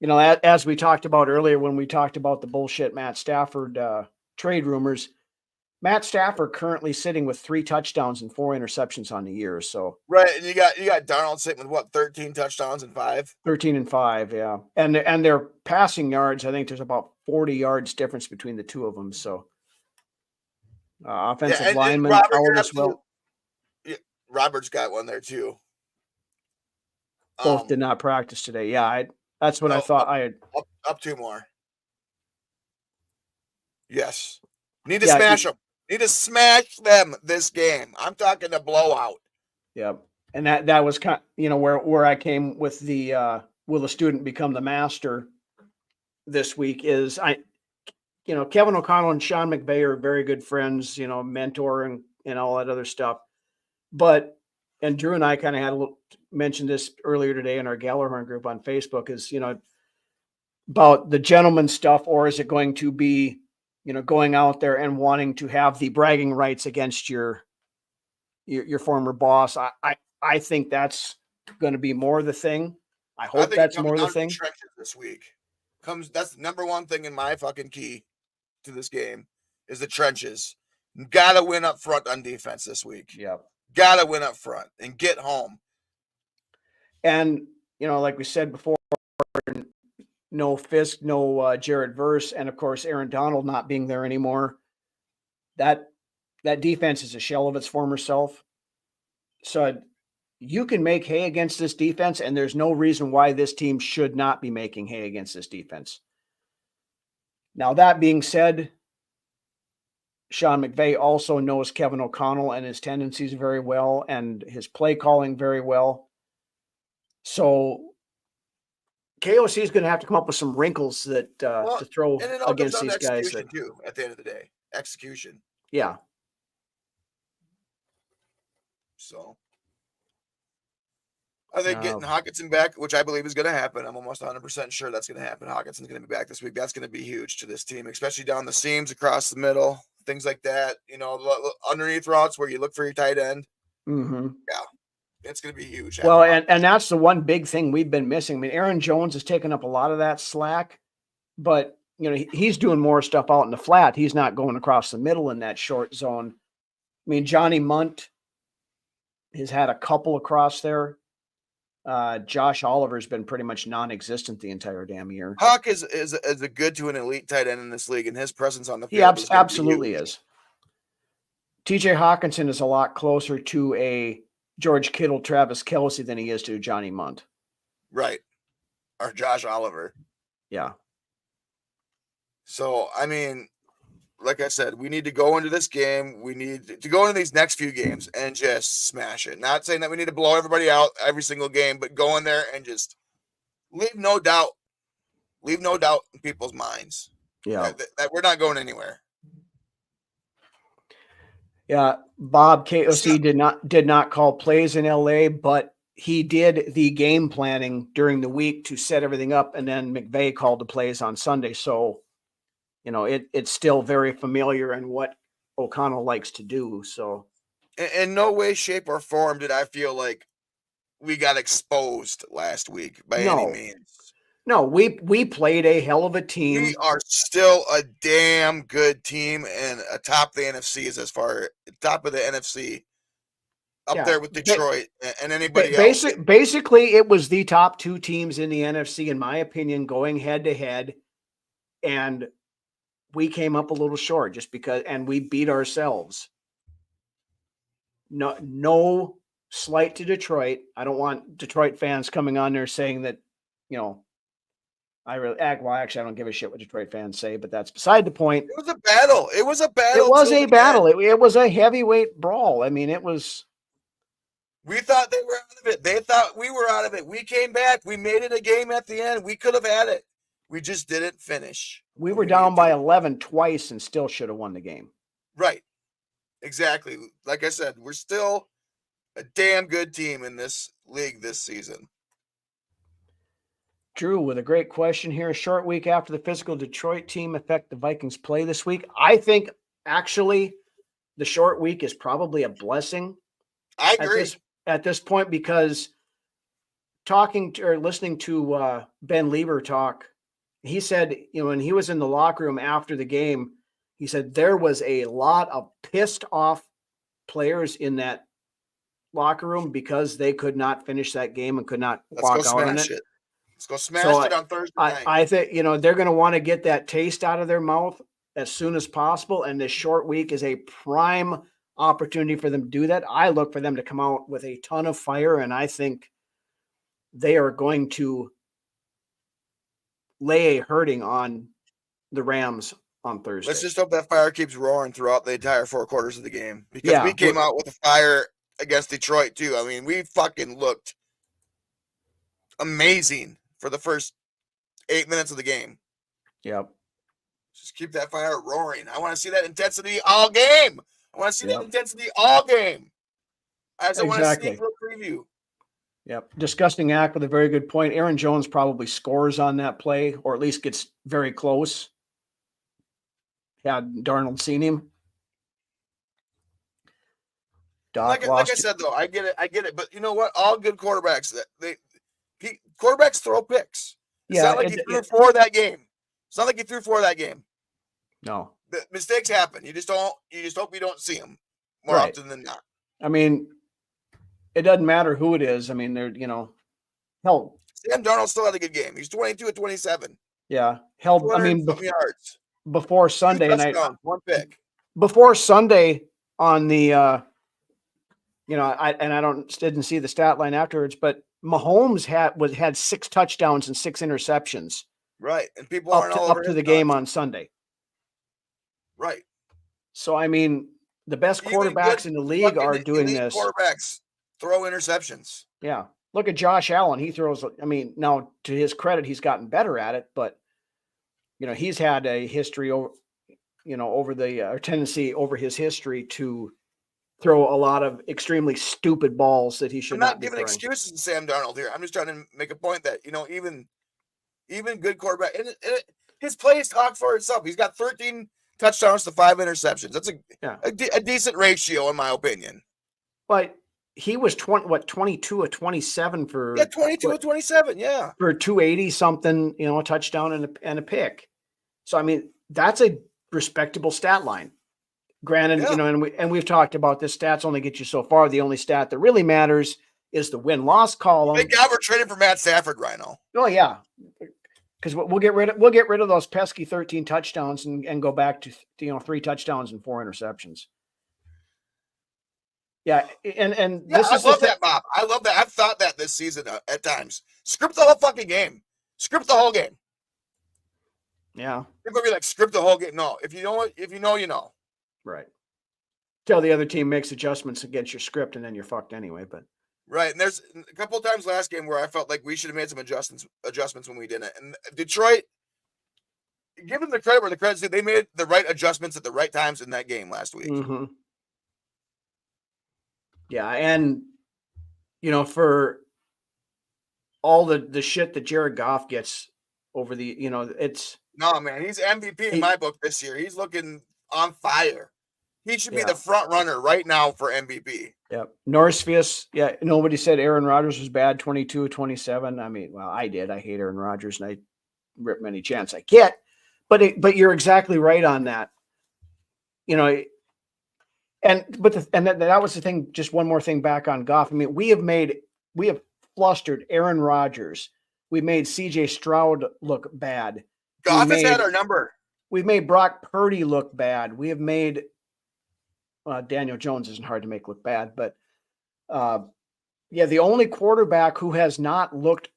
as we talked about earlier when we talked about the bullshit Matt Stafford trade rumors, Matt Stafford currently sitting with 3 touchdowns and 4 interceptions on the year. So Right, and you got Darnold sitting with what, 13 touchdowns and 5? 13-5, yeah, and their passing yards. I think there's about 40 yards difference between the two of them. So Yeah, offensive and lineman Robert, out you're as well. yeah, Robert's got one there too. Both did not practice today. Yeah, that's what I No, thought. I had. up 2 more. Yes. Need to Yeah, smash them. Need to smash them this game. I'm talking a blowout. yeah, and that was kind. Where I came with the will the student become the master this week is Kevin O'Connell and Sean McVay are very good friends. Mentor and all that other stuff. But and Drew and I kind of had a little mentioned this earlier today in our Gallagher group on Facebook is about the gentleman stuff, or is it going to be going out there and wanting to have the bragging rights against your former boss? I think that's going to be more the thing. I I hope think it that's comes more the down to the thing. trenches this week. That's the number one thing in my fucking key to this game is the trenches. Gotta win up front on defense this week. Yep. Gotta win up front and get home. And like we said before, no Fisk, no Jared Verse, and of course Aaron Donald not being there anymore. That defense is a shell of its former self. So you can make hay against this defense, and there's no reason why this team should not be making hay against this defense. Now, that being said, Sean McVay also knows Kevin O'Connell and his tendencies very well and his play calling very well. So KOC is going to have to come up with some wrinkles that to throw and it all against comes down these to guys. execution too. At the end of the day, execution. Yeah. So I think getting Hawkinson back, which I believe is going to happen. I'm almost 100% sure that's going to happen. Hawkinson's going to be back this week. That's going to be huge to this team, especially down the seams, across the middle, things like that. Underneath routes where you look for your tight end. Mm-hmm. Yeah, it's going to be huge. Well, and that's the one big thing we've been missing. I mean, Aaron Jones has taken up a lot of that slack, but he's doing more stuff out in the flat. He's not going across the middle in that short zone. I mean, Johnny Munt has had a couple across there. Josh Oliver's been pretty much non-existent the entire damn year. Hawk is a good to an elite tight end in this league, and his presence on the He field absolutely is. TJ Hawkinson is a lot closer to a George Kittle, Travis Kelce than he is to Johnny Munt. Right. Or Josh Oliver. Yeah. So, I mean, like I said, we need to go into this game. We need to go into these next few games and just smash it. Not saying that we need to blow everybody out every single game, but go in there and just leave no doubt in people's minds. Yeah. That we're not going anywhere. Yeah. Bob KOC did not call plays in LA, but he did the game planning during the week to set everything up. And then McVay called the plays on Sunday. So, it's still very familiar in what O'Connell likes to do. So in no way, shape, or form did I feel like we got exposed last week by any means. No, we played a hell of a team. We are still a damn good team and atop the NFC as far top of the NFC. Up there with Detroit and anybody else. Basically, it was the top 2 teams in the NFC, in my opinion, going head to head. And we came up a little short and we beat ourselves. No slight to Detroit. I don't want Detroit fans coming on there saying that, actually, I don't give a shit what Detroit fans say, but that's beside the point. It was a battle. It was a battle. It was a battle. It was a heavyweight brawl. I mean, it was. We thought they were out of it. They thought we were out of it. We came back. We made it a game at the end. We could have had it. We just didn't finish. We were down by 11 twice and still should have won the game. Right. Exactly. Like I said, we're still a damn good team in this league this season. Drew with a great question here. A short week after the physical Detroit team affect the Vikings play this week. I think actually the short week is probably a blessing. I agree. At this point, because listening to Ben Lieber talk, he said, when he was in the locker room after the game, he said there was a lot of pissed off players in that locker room because they could not finish that game and could not walk out on it. Let's go smash it on Thursday night. I think, they're going to want to get that taste out of their mouth as soon as possible. And this short week is a prime opportunity for them to do that. I look for them to come out with a ton of fire. And I think they are going to lay a hurting on the Rams on Thursday. Let's just hope that fire keeps roaring throughout the entire 4 quarters of the game, because we came out with a fire against Detroit too. I mean, we fucking looked amazing for the first 8 minutes of the game. Yep. Just keep that fire roaring. I want to see that intensity all game. I want to see that intensity all game. I just want to see it for a preview. Yep. Disgusting act with a very good point. Aaron Jones probably scores on that play, or at least gets very close. Had Darnold seen him. Like I said, though, I get it. But you know what? All good quarterbacks, quarterbacks throw picks. It's not like he threw 4 that game. It's not like he threw 4 that game. No. The mistakes happen. You just hope you don't see them more often than not. I mean, it doesn't matter who it is. I mean, they're, hell. Sam Darnold still had a good game. He's 22 at 27. Yeah. Hell, I mean, yards. Before Sunday night. 1 pick. Before Sunday on the, I didn't see the stat line afterwards, but Mahomes had 6 touchdowns and 6 interceptions. Right. And people aren't all over up to the game on Sunday. Right. So, I mean, the best quarterbacks in the league are doing this. Quarterbacks throw interceptions. Yeah. Look at Josh Allen. He throws, now to his credit, he's gotten better at it, but, he's had a history over, tendency over his history to throw a lot of extremely stupid balls that he should not be giving throwing. Excuses to Sam Darnold here. I'm just trying to make a point that, even good quarterback, and his plays talk for itself. He's got 13 touchdowns to 5 interceptions. That's a decent ratio, in my opinion. But he was 22 of 27 for 22 of 27, for 280 something, a touchdown and a pick. So I mean, that's a respectable stat line. Granted, and we've talked about this. Stats only get you so far. The only stat that really matters is the win-loss column. Thank God we're trading for Matt Stafford, Rhino. Oh yeah. Because we'll get rid of those pesky 13 touchdowns and go back to 3 touchdowns and 4 interceptions. Yeah, and this is I love that, Bob. I love that. I've thought that this season at times. Script the whole fucking game. Script the whole game. Yeah, you're gonna be like, script the whole game. No, if you know, you know. Right. Till the other team makes adjustments against your script, and then you're fucked anyway. But. Right, and there's a couple of times last game where I felt like we should have made some adjustments when we didn't. And Detroit, give them the credit where the credit's due. They made the right adjustments at the right times in that game last week. Mm-hmm. Yeah, and for all the shit that Jared Goff gets over the, it's no, man, he's MVP in my book this year. He's looking on fire. He should be the front runner right now for MVP. Yep. Norsefius, nobody said Aaron Rodgers was bad, 22 of 27. I mean, well, I did. I hate Aaron Rodgers, and I rip any chance I get. But you're exactly right on that. That was the thing. Just one more thing back on Goff. I mean, we have flustered Aaron Rodgers. We made CJ Stroud look bad. Goff has had our number. We've made Brock Purdy look bad. We have made Daniel Jones isn't hard to make look bad, but the only quarterback who has not looked,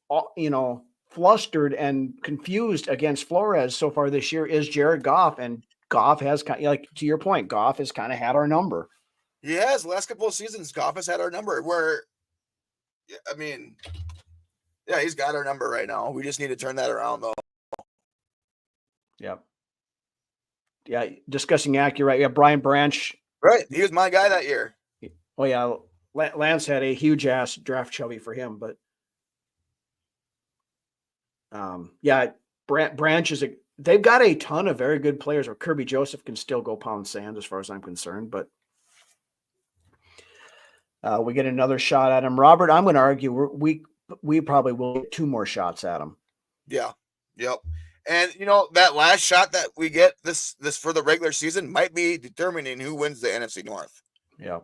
flustered and confused against Flores so far this year is Jared Goff, and Goff has to your point, Goff has kind of had our number. He has. The last couple of seasons, Goff has had our number. He's got our number right now. We just need to turn that around, though. Yep. Yeah, discussing accurate. Yeah, Brian Branch. Right, he was my guy that year. Oh yeah, Lance had a huge ass draft chubby for him, but Branch is they've got a ton of very good players. Or Kirby Joseph can still go pound sand as far as I'm concerned, but we get another shot at him. Robert, I'm going to argue we probably will get 2 more shots at him. Yeah. Yep. And that last shot that we get this for the regular season might be determining who wins the NFC North. Yeah.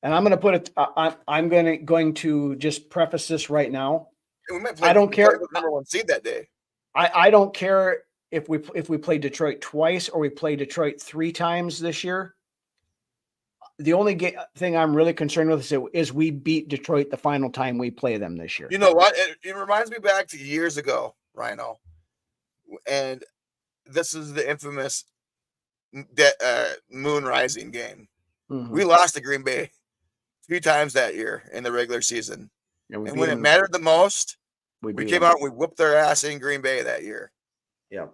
And I'm going to put it. I'm going to just preface this right now. And we might play, I don't care. The number 1 seed that day. I don't care if we play Detroit twice or we play Detroit 3 times this year. The only thing I'm really concerned with is we beat Detroit the final time we play them this year. You know what? It reminds me back to years ago, Rhino. And this is the infamous moon rising game. Mm-hmm. We lost to Green Bay 2 times that year in the regular season. And when it mattered the most, we came out and we whooped their ass in Green Bay that year. Yeah.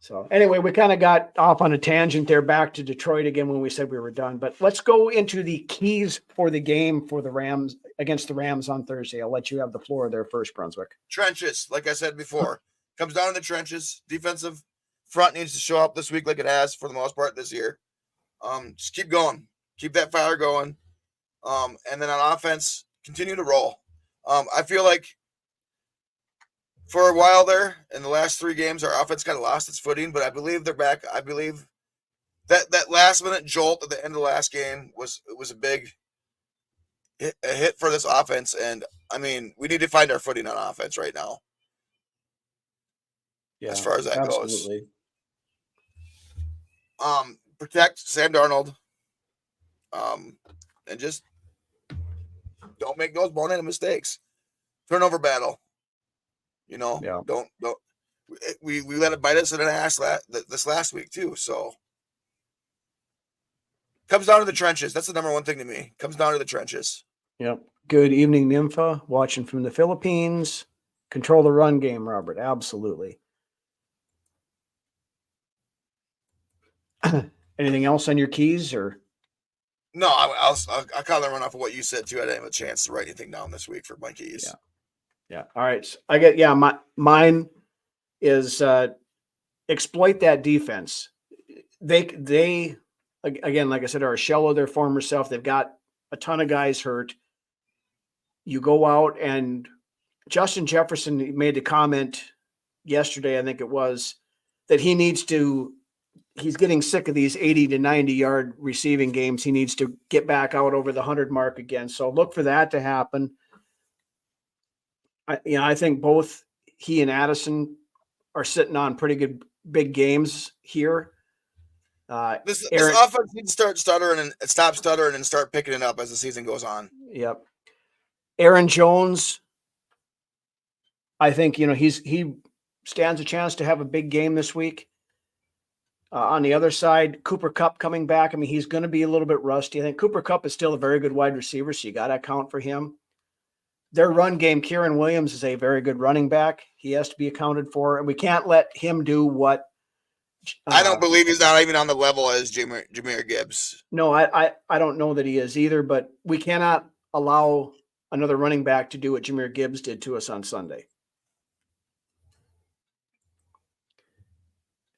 So anyway, we kind of got off on a tangent there, back to Detroit again when we said we were done. But let's go into the keys for the game for the Rams against the Rams on Thursday. I'll let you have the floor there first, Brunswick. Trenches, like I said before, comes down to the trenches. Defensive front needs to show up this week like it has for the most part this year. Just keep going. Keep that fire going. And then on offense, continue to roll. I feel like for a while there, in the last 3 games, our offense kind of lost its footing, but I believe they're back. I believe that last-minute jolt at the end of the last game was a big hit for this offense, and, I mean, we need to find our footing on offense right now. Yeah, as far as that absolutely goes. Protect Sam Darnold, and just don't make those boneheaded mistakes. Turnover battle. Don't we let it bite us in the ass this last week too. So comes down to the trenches. That's the number 1 thing to me. Comes down to the trenches. Yep. Good evening, Nympha. Watching from the Philippines. Control the run game, Robert. Absolutely. Anything else on your keys or? No, I'll kind of run off of what you said too. I didn't have a chance to write anything down this week for my keys. Yeah. Yeah. All right. So I get, mine is exploit that defense. They again, like I said, are a shell of their former self. They've got a ton of guys hurt. You go out and Justin Jefferson made the comment yesterday, I think it was, that he's getting sick of these 80 to 90 yard receiving games. He needs to get back out over the 100 mark again. So look for that to happen. I think both he Addison are sitting on pretty good big games here. This offense needs to start stuttering and stop stuttering and start picking it up as the season goes on. Yep. Aaron Jones, I think, he stands a chance to have a big game this week. On the other side, Cooper Kupp coming back. I mean, he's going to be a little bit rusty. I think Cooper Kupp is still a very good wide receiver, so you got to account for him. Their run game, Kieran Williams is a very good running back. He has to be accounted for, and we can't let him do what. I don't believe he's not even on the level as Jahmyr Gibbs. No, I don't know that he is either, but we cannot allow another running back to do what Jahmyr Gibbs did to us on Sunday.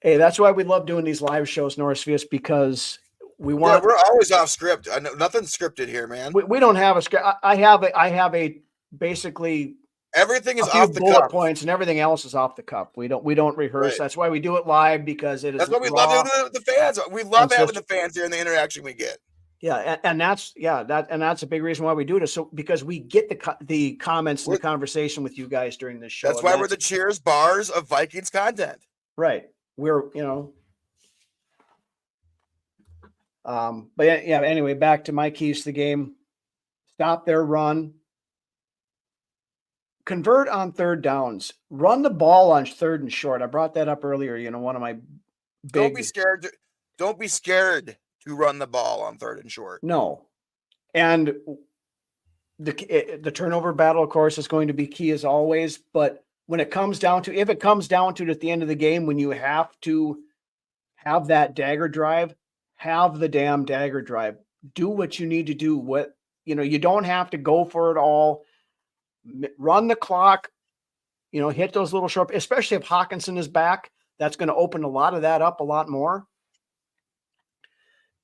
Hey, that's why we love doing these live shows, Norris Fias, because we want. Yeah, we're always off script. I know nothing's scripted here, man. We don't have a script. I have a basically everything is off the bullet cuff. points, and everything else is off the cuff. We don't rehearse. Right. That's why we do it live, because it is. That's why we love doing it with the fans. We love having the fans here and the interaction we get. Yeah, and that's a big reason why we do this. So because we get the comments and the conversation with you guys during this show. That's why we're the Cheers bars of Vikings content. Right. We're But yeah, anyway, back to my keys to the game. Stop their run. Convert on third downs. Run the ball on third and short. I brought that up earlier. One of my big. Don't be scared. Don't be scared to run the ball on third and short. No. And the turnover battle, of course, is going to be key as always. But when it comes down to, if it comes down to it at the end of the game, when you have to have that dagger drive, have the damn dagger drive. Do what you need to do. You don't have to go for it all. Run the clock, hit those little short, especially if Hawkinson is back. That's going to open a lot of that up a lot more.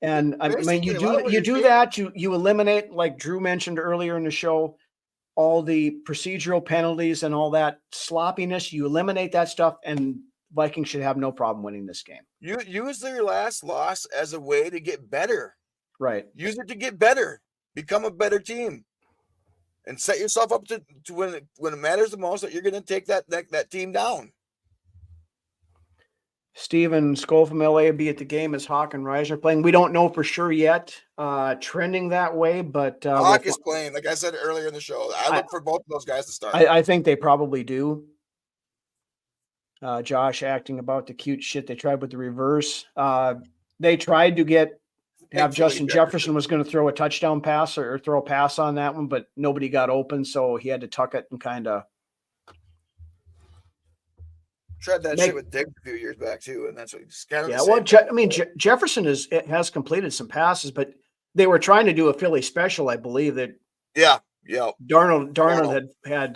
And I mean, you do that, you eliminate, like Drew mentioned earlier in the show, all the procedural penalties and all that sloppiness. You eliminate that stuff, and Vikings should have no problem winning this game. You use their last loss as a way to get better. Right. Use it to get better. Become a better team. And set yourself up to when it matters the most that you're going to take that team down. Steven Skoll from LA will be at the game as Hawk and Reisner playing. We don't know for sure yet. Trending that way, but Hawk is playing. Like I said earlier in the show, I look for both of those guys to start. I think they probably do. Josh acting about the cute shit they tried with the reverse. They tried to have Justin Jefferson was going to throw a touchdown pass or throw a pass on that one, but nobody got open, so he had to tuck it and kind of tried that shit with Dick a few years back too, and that's what he's kind of. Yeah, well, Jefferson has completed some passes, but they were trying to do a Philly special, I believe. That Darnold had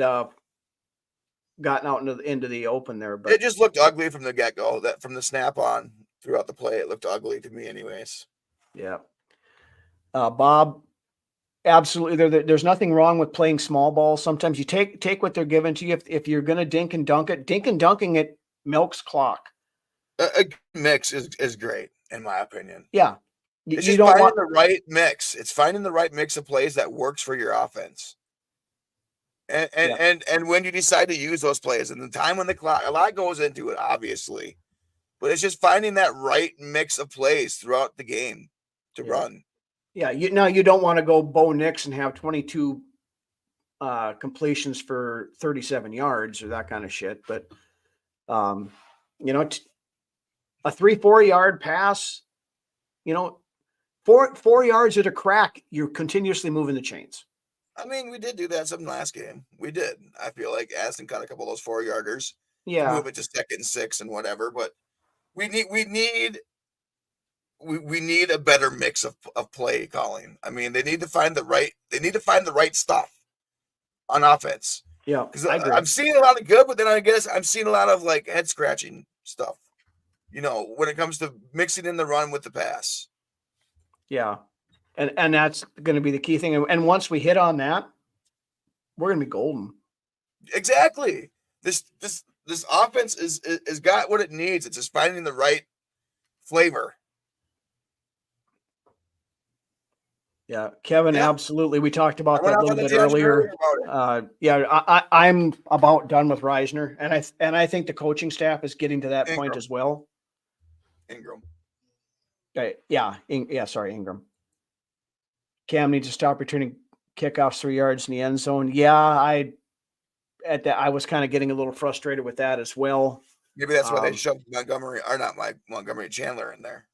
gotten out into the open there, but it just looked ugly from the get-go. That from the snap on throughout the play, it looked ugly to me, anyways. Yeah, Bob, absolutely. There's nothing wrong with playing small ball. Sometimes you take what they're given to you. If you're going to dink and dunking it milks clock. A mix is great, in my opinion. Yeah, you don't want the right mix. It's finding the right mix of plays that works for your offense. And when you decide to use those plays, and the time when the clock, a lot goes into it, obviously, but it's just finding that right mix of plays throughout the game to run. Yeah, you don't want to go Bo Nix and have 22 completions for 37 yards or that kind of shit. But, a 3-4 yard pass, 4 yards at a crack, you're continuously moving the chains. I mean, we did do that some last game. We did. I feel like Aston caught a couple of those 4 yarders. Yeah. Move it to 2nd and 6 and whatever. But we need a better mix of play calling. I mean, they need to find the right stuff on offense. Yeah, because I'm seeing a lot of good, but then I guess I'm seeing a lot of like head scratching stuff. When it comes to mixing in the run with the pass. Yeah, and that's going to be the key thing. And once we hit on that, we're going to be golden. Exactly. This offense is got what it needs. It's just finding the right flavor. Yeah, Kevin, absolutely. We talked about that a little bit earlier. I'm about done with Reisner, and I think the coaching staff is getting to that point as well. Ingram. Sorry, Ingram. Cam needs to stop returning kickoffs 3 yards in the end zone. Yeah, I was kind of getting a little frustrated with that as well. Maybe that's why they shoved Montgomery Chandler in there.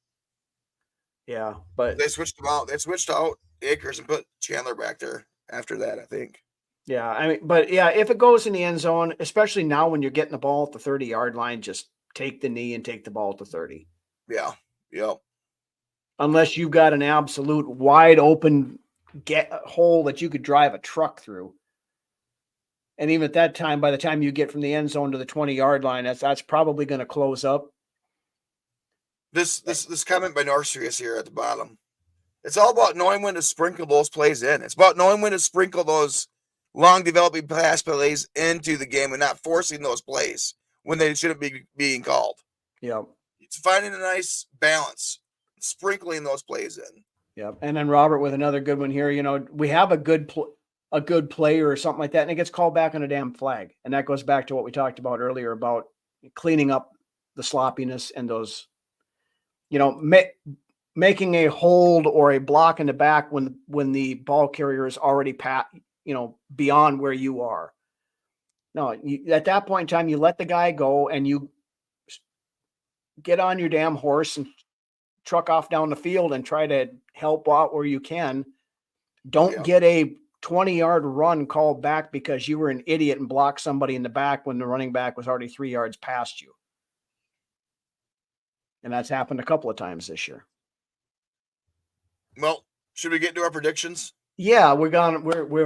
Yeah, but they switched them out. They switched out Akers and put Chandler back there after that, I think. Yeah, I mean, but yeah, if it goes in the end zone, especially now when you're getting the ball at the 30-yard line, just take the knee and take the ball at the 30. Yeah, yep. Unless you've got an absolute wide open hole that you could drive a truck through. And even at that time, by the time you get from the end zone to the 20-yard line, that's probably going to close up. This comment by Nursery is here at the bottom. It's all about knowing when to sprinkle those plays in. It's about knowing when to sprinkle those long developing pass plays into the game and not forcing those plays when they shouldn't be being called. Yeah. It's finding a nice balance, sprinkling those plays in. Yeah. And then Robert with another good one here. We have a good player or something like that, and it gets called back on a damn flag. And that goes back to what we talked about earlier about cleaning up the sloppiness and those, making a hold or a block in the back when the ball carrier is already beyond where you are. No, at that point in time, you let the guy go and you get on your damn horse and truck off down the field and try to help out where you can. Don't get a 20-yard run called back because you were an idiot and blocked somebody in the back when the running back was already 3 yards past you. And that's happened a couple of times this year. Well, should we get into our predictions? Yeah, we've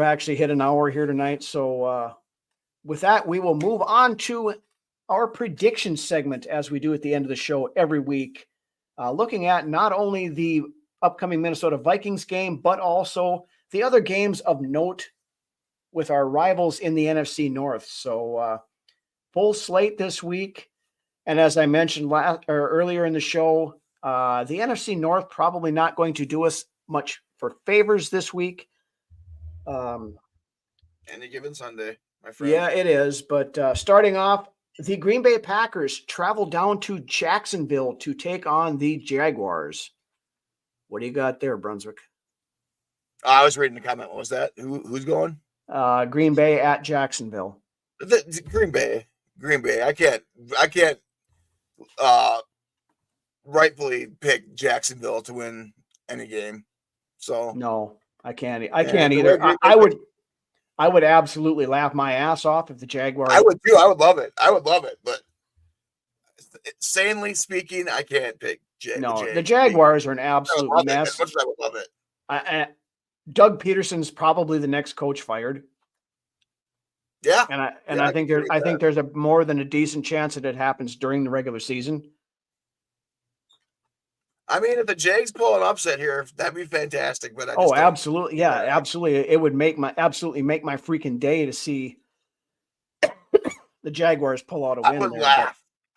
actually hit an hour here tonight. So with that, we will move on to our prediction segment as we do at the end of the show every week, looking at not only the upcoming Minnesota Vikings game, but also the other games of note with our rivals in the NFC North. So full slate this week. And as I mentioned earlier in the show, the NFC North probably not going to do us much for favors this week. Any given Sunday, my friend. Yeah, it is. But starting off, the Green Bay Packers travel down to Jacksonville to take on the Jaguars. What do you got there, Brunswick? I was reading the comment. What was that? Who's going? Green Bay at Jacksonville. Green Bay. I can't rightfully pick Jacksonville to win any game. So no, I can't. I can't either. I would absolutely laugh my ass off if the Jaguars. I would too. I would love it. But sanely speaking, I can't pick. The Jaguars are an absolute mess. As much as I would love it. Doug Peterson's probably the next coach fired. Yeah, I think there's a more than a decent chance that it happens during the regular season. I mean, if the Jags pull an upset here, that'd be fantastic. But absolutely, yeah, absolutely, it would make my freaking day to see the Jaguars pull out a win.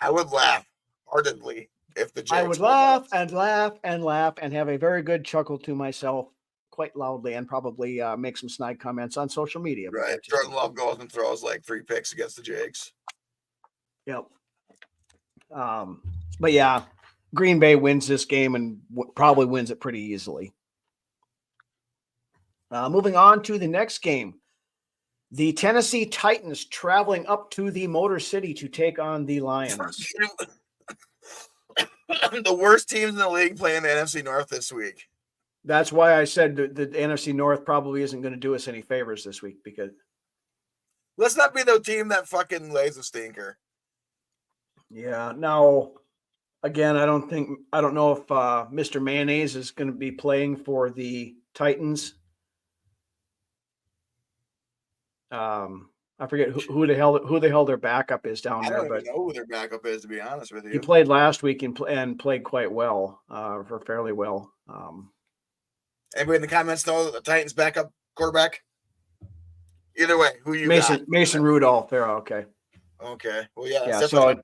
I would laugh ardently if the Jags. I would laugh and have a very good chuckle to myself, quite loudly, and probably make some snide comments on social media. Right, Jordan Love goes and throws like 3 picks against the Jags. Yep. But yeah. Green Bay wins this game and probably wins it pretty easily. Moving on to the next game. The Tennessee Titans traveling up to the Motor City to take on the Lions. The worst teams in the league playing the NFC North this week. That's why I said the NFC North probably isn't going to do us any favors this week, because let's not be the team that fucking lays a stinker. Yeah, no. Again, I don't know if Mr. Mayonnaise is going to be playing for the Titans. I forget who the hell their backup is down there. I don't even know who their backup is, to be honest with you. He played last week and played quite well, or fairly well. Anybody in the comments know the Titans backup quarterback? Either way, who you got? Mason Rudolph. There, okay. Okay. Well, yeah. So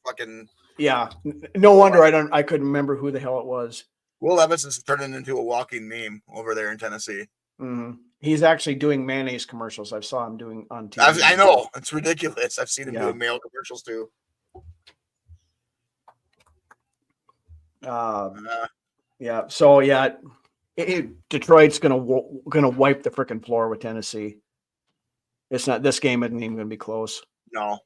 fucking. Yeah. No wonder I couldn't remember who the hell it was. Will Levis is turning into a walking meme over there in Tennessee. Mm-hmm. He's actually doing mayonnaise commercials. I saw him doing on TV. I know. It's ridiculous. I've seen him doing mail commercials too. Yeah. So Detroit's gonna wipe the freaking floor with Tennessee. It's not. This game isn't even gonna be close. No.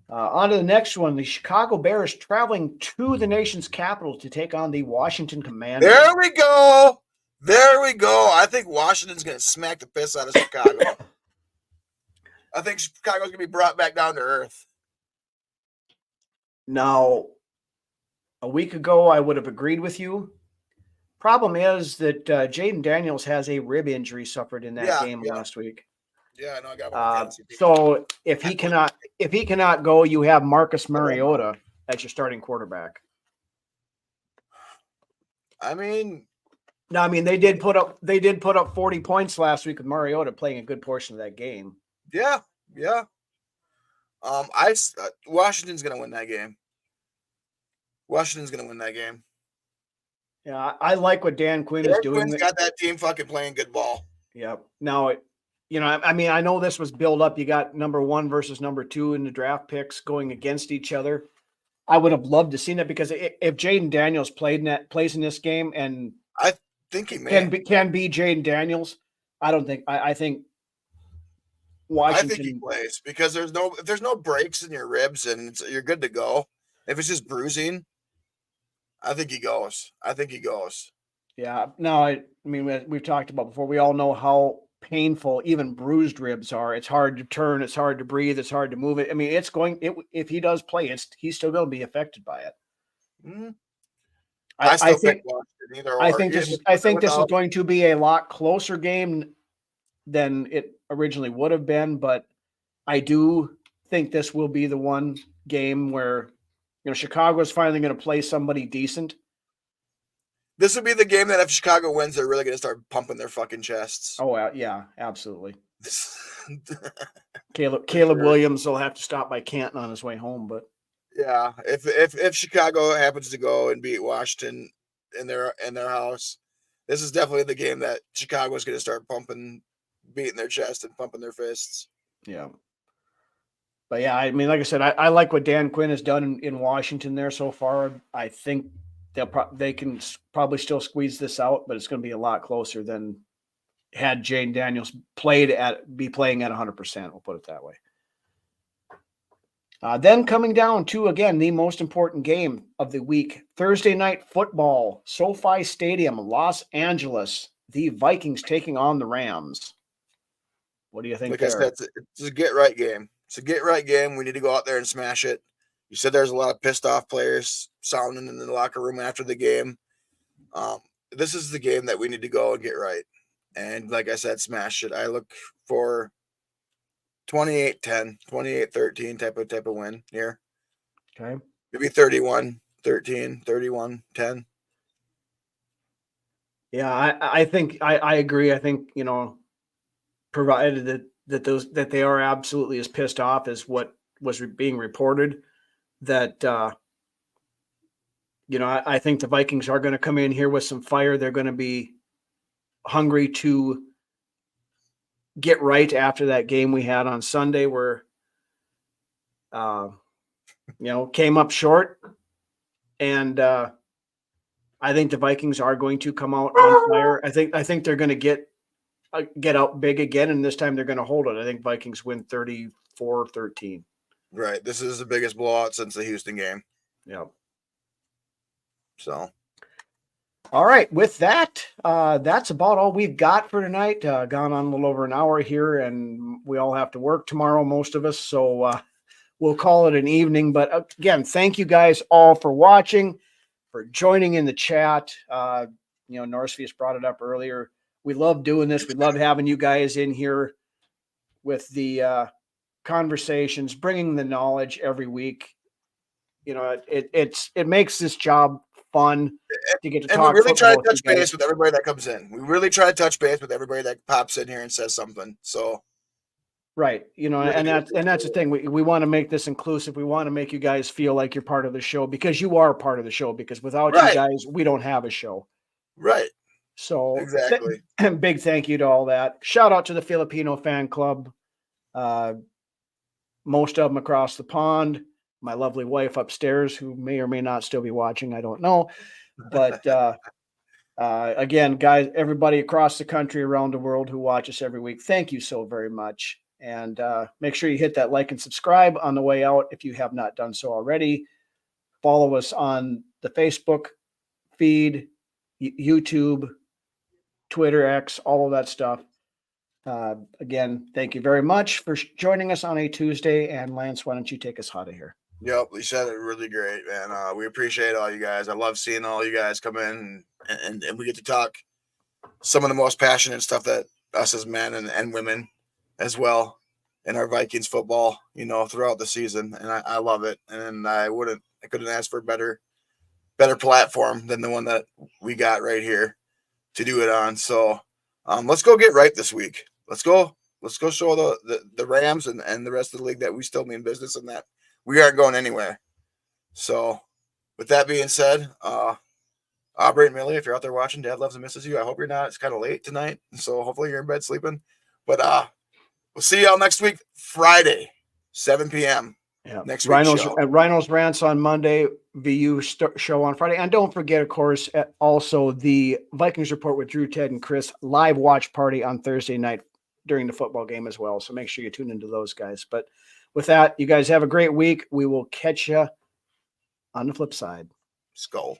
On to the next one. The Chicago Bears traveling to the nation's capital to take on the Washington Commanders. There we go. I think Washington's going to smack the piss out of Chicago. I think Chicago's going to be brought back down to earth. Now, a week ago, I would have agreed with you. Problem is that Jaden Daniels has a rib injury suffered in that game last week. Yeah, I know. I got one. So if he cannot go, you have Marcus Mariota as your starting quarterback. They did put up 40 points last week with Mariota playing a good portion of that game. Yeah. Washington's going to win that game. Yeah, I like what Dan Quinn is doing. Quinn's got that team fucking playing good ball. Yeah. Now, I know this was built up. You got number 1 versus number 2 in the draft picks going against each other. I would have loved to seen it because if Jaden Daniels plays in this game and I think he may can be Jaden Daniels, I think I think he Washington. plays because if there's no breaks in your ribs and you're good to go. If it's just bruising, I think he goes. Yeah. No, I mean, we've talked about before. We all know how painful even bruised ribs are. It's hard to turn. It's hard to breathe. It's hard to move it. I mean, if he does play, he's still going to be affected by it. Mm-hmm. I think Washington either or. I think this is going to be a lot closer game than it originally would have been, but I do think this will be the one game where Chicago is finally going to play somebody decent. This would be the game that if Chicago wins, they're really going to start pumping their fucking chests. Oh, yeah, absolutely. Caleb Williams will have to stop by Canton on his way home, but yeah, if Chicago happens to go and beat Washington in their house, this is definitely the game that Chicago is going to start beating their chest and pumping their fists. Yeah. But yeah, I mean, like I said, I like what Dan Quinn has done in Washington there so far. I think they can probably still squeeze this out, but it's going to be a lot closer than had Jaden Daniels playing at 100%. We'll put it that way. Then coming down to, again, the most important game of the week, Thursday night football, SoFi Stadium, Los Angeles, the Vikings taking on the Rams. What do you think? Like I said, it's a get-right game. It's a get-right game. We need to go out there and smash it. You said there's a lot of pissed-off players sounding in the locker room after the game. This is the game that we need to go and get right. And like I said, smash it. I look for 28-10, 28-13 type of win here. Okay. Maybe 31-13, 31-10. Yeah, I think I agree. I think, provided that they are absolutely as pissed off as what was being reported, that I think the Vikings are going to come in here with some fire. They're going to be hungry to get right after that game we had on Sunday where came up short, and I think the Vikings are going to come out on fire. I think they're going to get out big again, and this time they're going to hold it. I think Vikings win 34-13. Right. This is the biggest blowout since the Houston game. Yeah. So. All right. With that, that's about all we've got for tonight. Gone on a little over an hour here, and we all have to work tomorrow, most of us. So we'll call it an evening. But again, thank you guys all for watching, for joining in the chat. Norsefius brought it up earlier. We love doing this. We love having you guys in here with the conversations, bringing the knowledge every week. It makes this job fun to get to talk. And we really try to touch base with everybody that comes in. We really try to touch base with everybody that pops in here and says something. So, right, and that's the thing. We want to make this inclusive. We want to make you guys feel like you're part of the show because you are part of the show. Because without you guys, we don't have a show. Right. So exactly. Big thank you to all that. Shout out to the Filipino fan club. Most of them across the pond. My lovely wife upstairs, who may or may not still be watching, I don't know. But again, guys, everybody across the country, around the world who watch us every week, thank you so very much. And make sure you hit that like and subscribe on the way out if you have not done so already. Follow us on the Facebook feed, YouTube, Twitter, X, all of that stuff. Again, thank you very much for joining us on a Tuesday. And Lance, why don't you take us out of here? Yep, you said it really great, man. We appreciate all you guys. I love seeing all you guys come in and we get to talk some of the most passionate stuff that us as men and women as well in our Vikings football, throughout the season. And I love it. And I couldn't ask for a better platform than the one that we got right here to do it on. So let's go get right this week. Let's go show the Rams and the rest of the league that we still mean business and that we aren't going anywhere. So with that being said, Aubrey and Millie, if you're out there watching, Dad loves and misses you. I hope you're not. It's kind of late tonight. So hopefully you're in bed sleeping. But we'll see y'all next week, Friday, 7 p.m. Yeah. Next week's show. Rhinos Rants on Monday, VU show on Friday. And don't forget, of course, also the Vikings Report with Drew, Ted, and Chris live watch party on Thursday night during the football game as well. So make sure you tune into those guys. But with that, you guys have a great week. We will catch you on the flip side. Skull.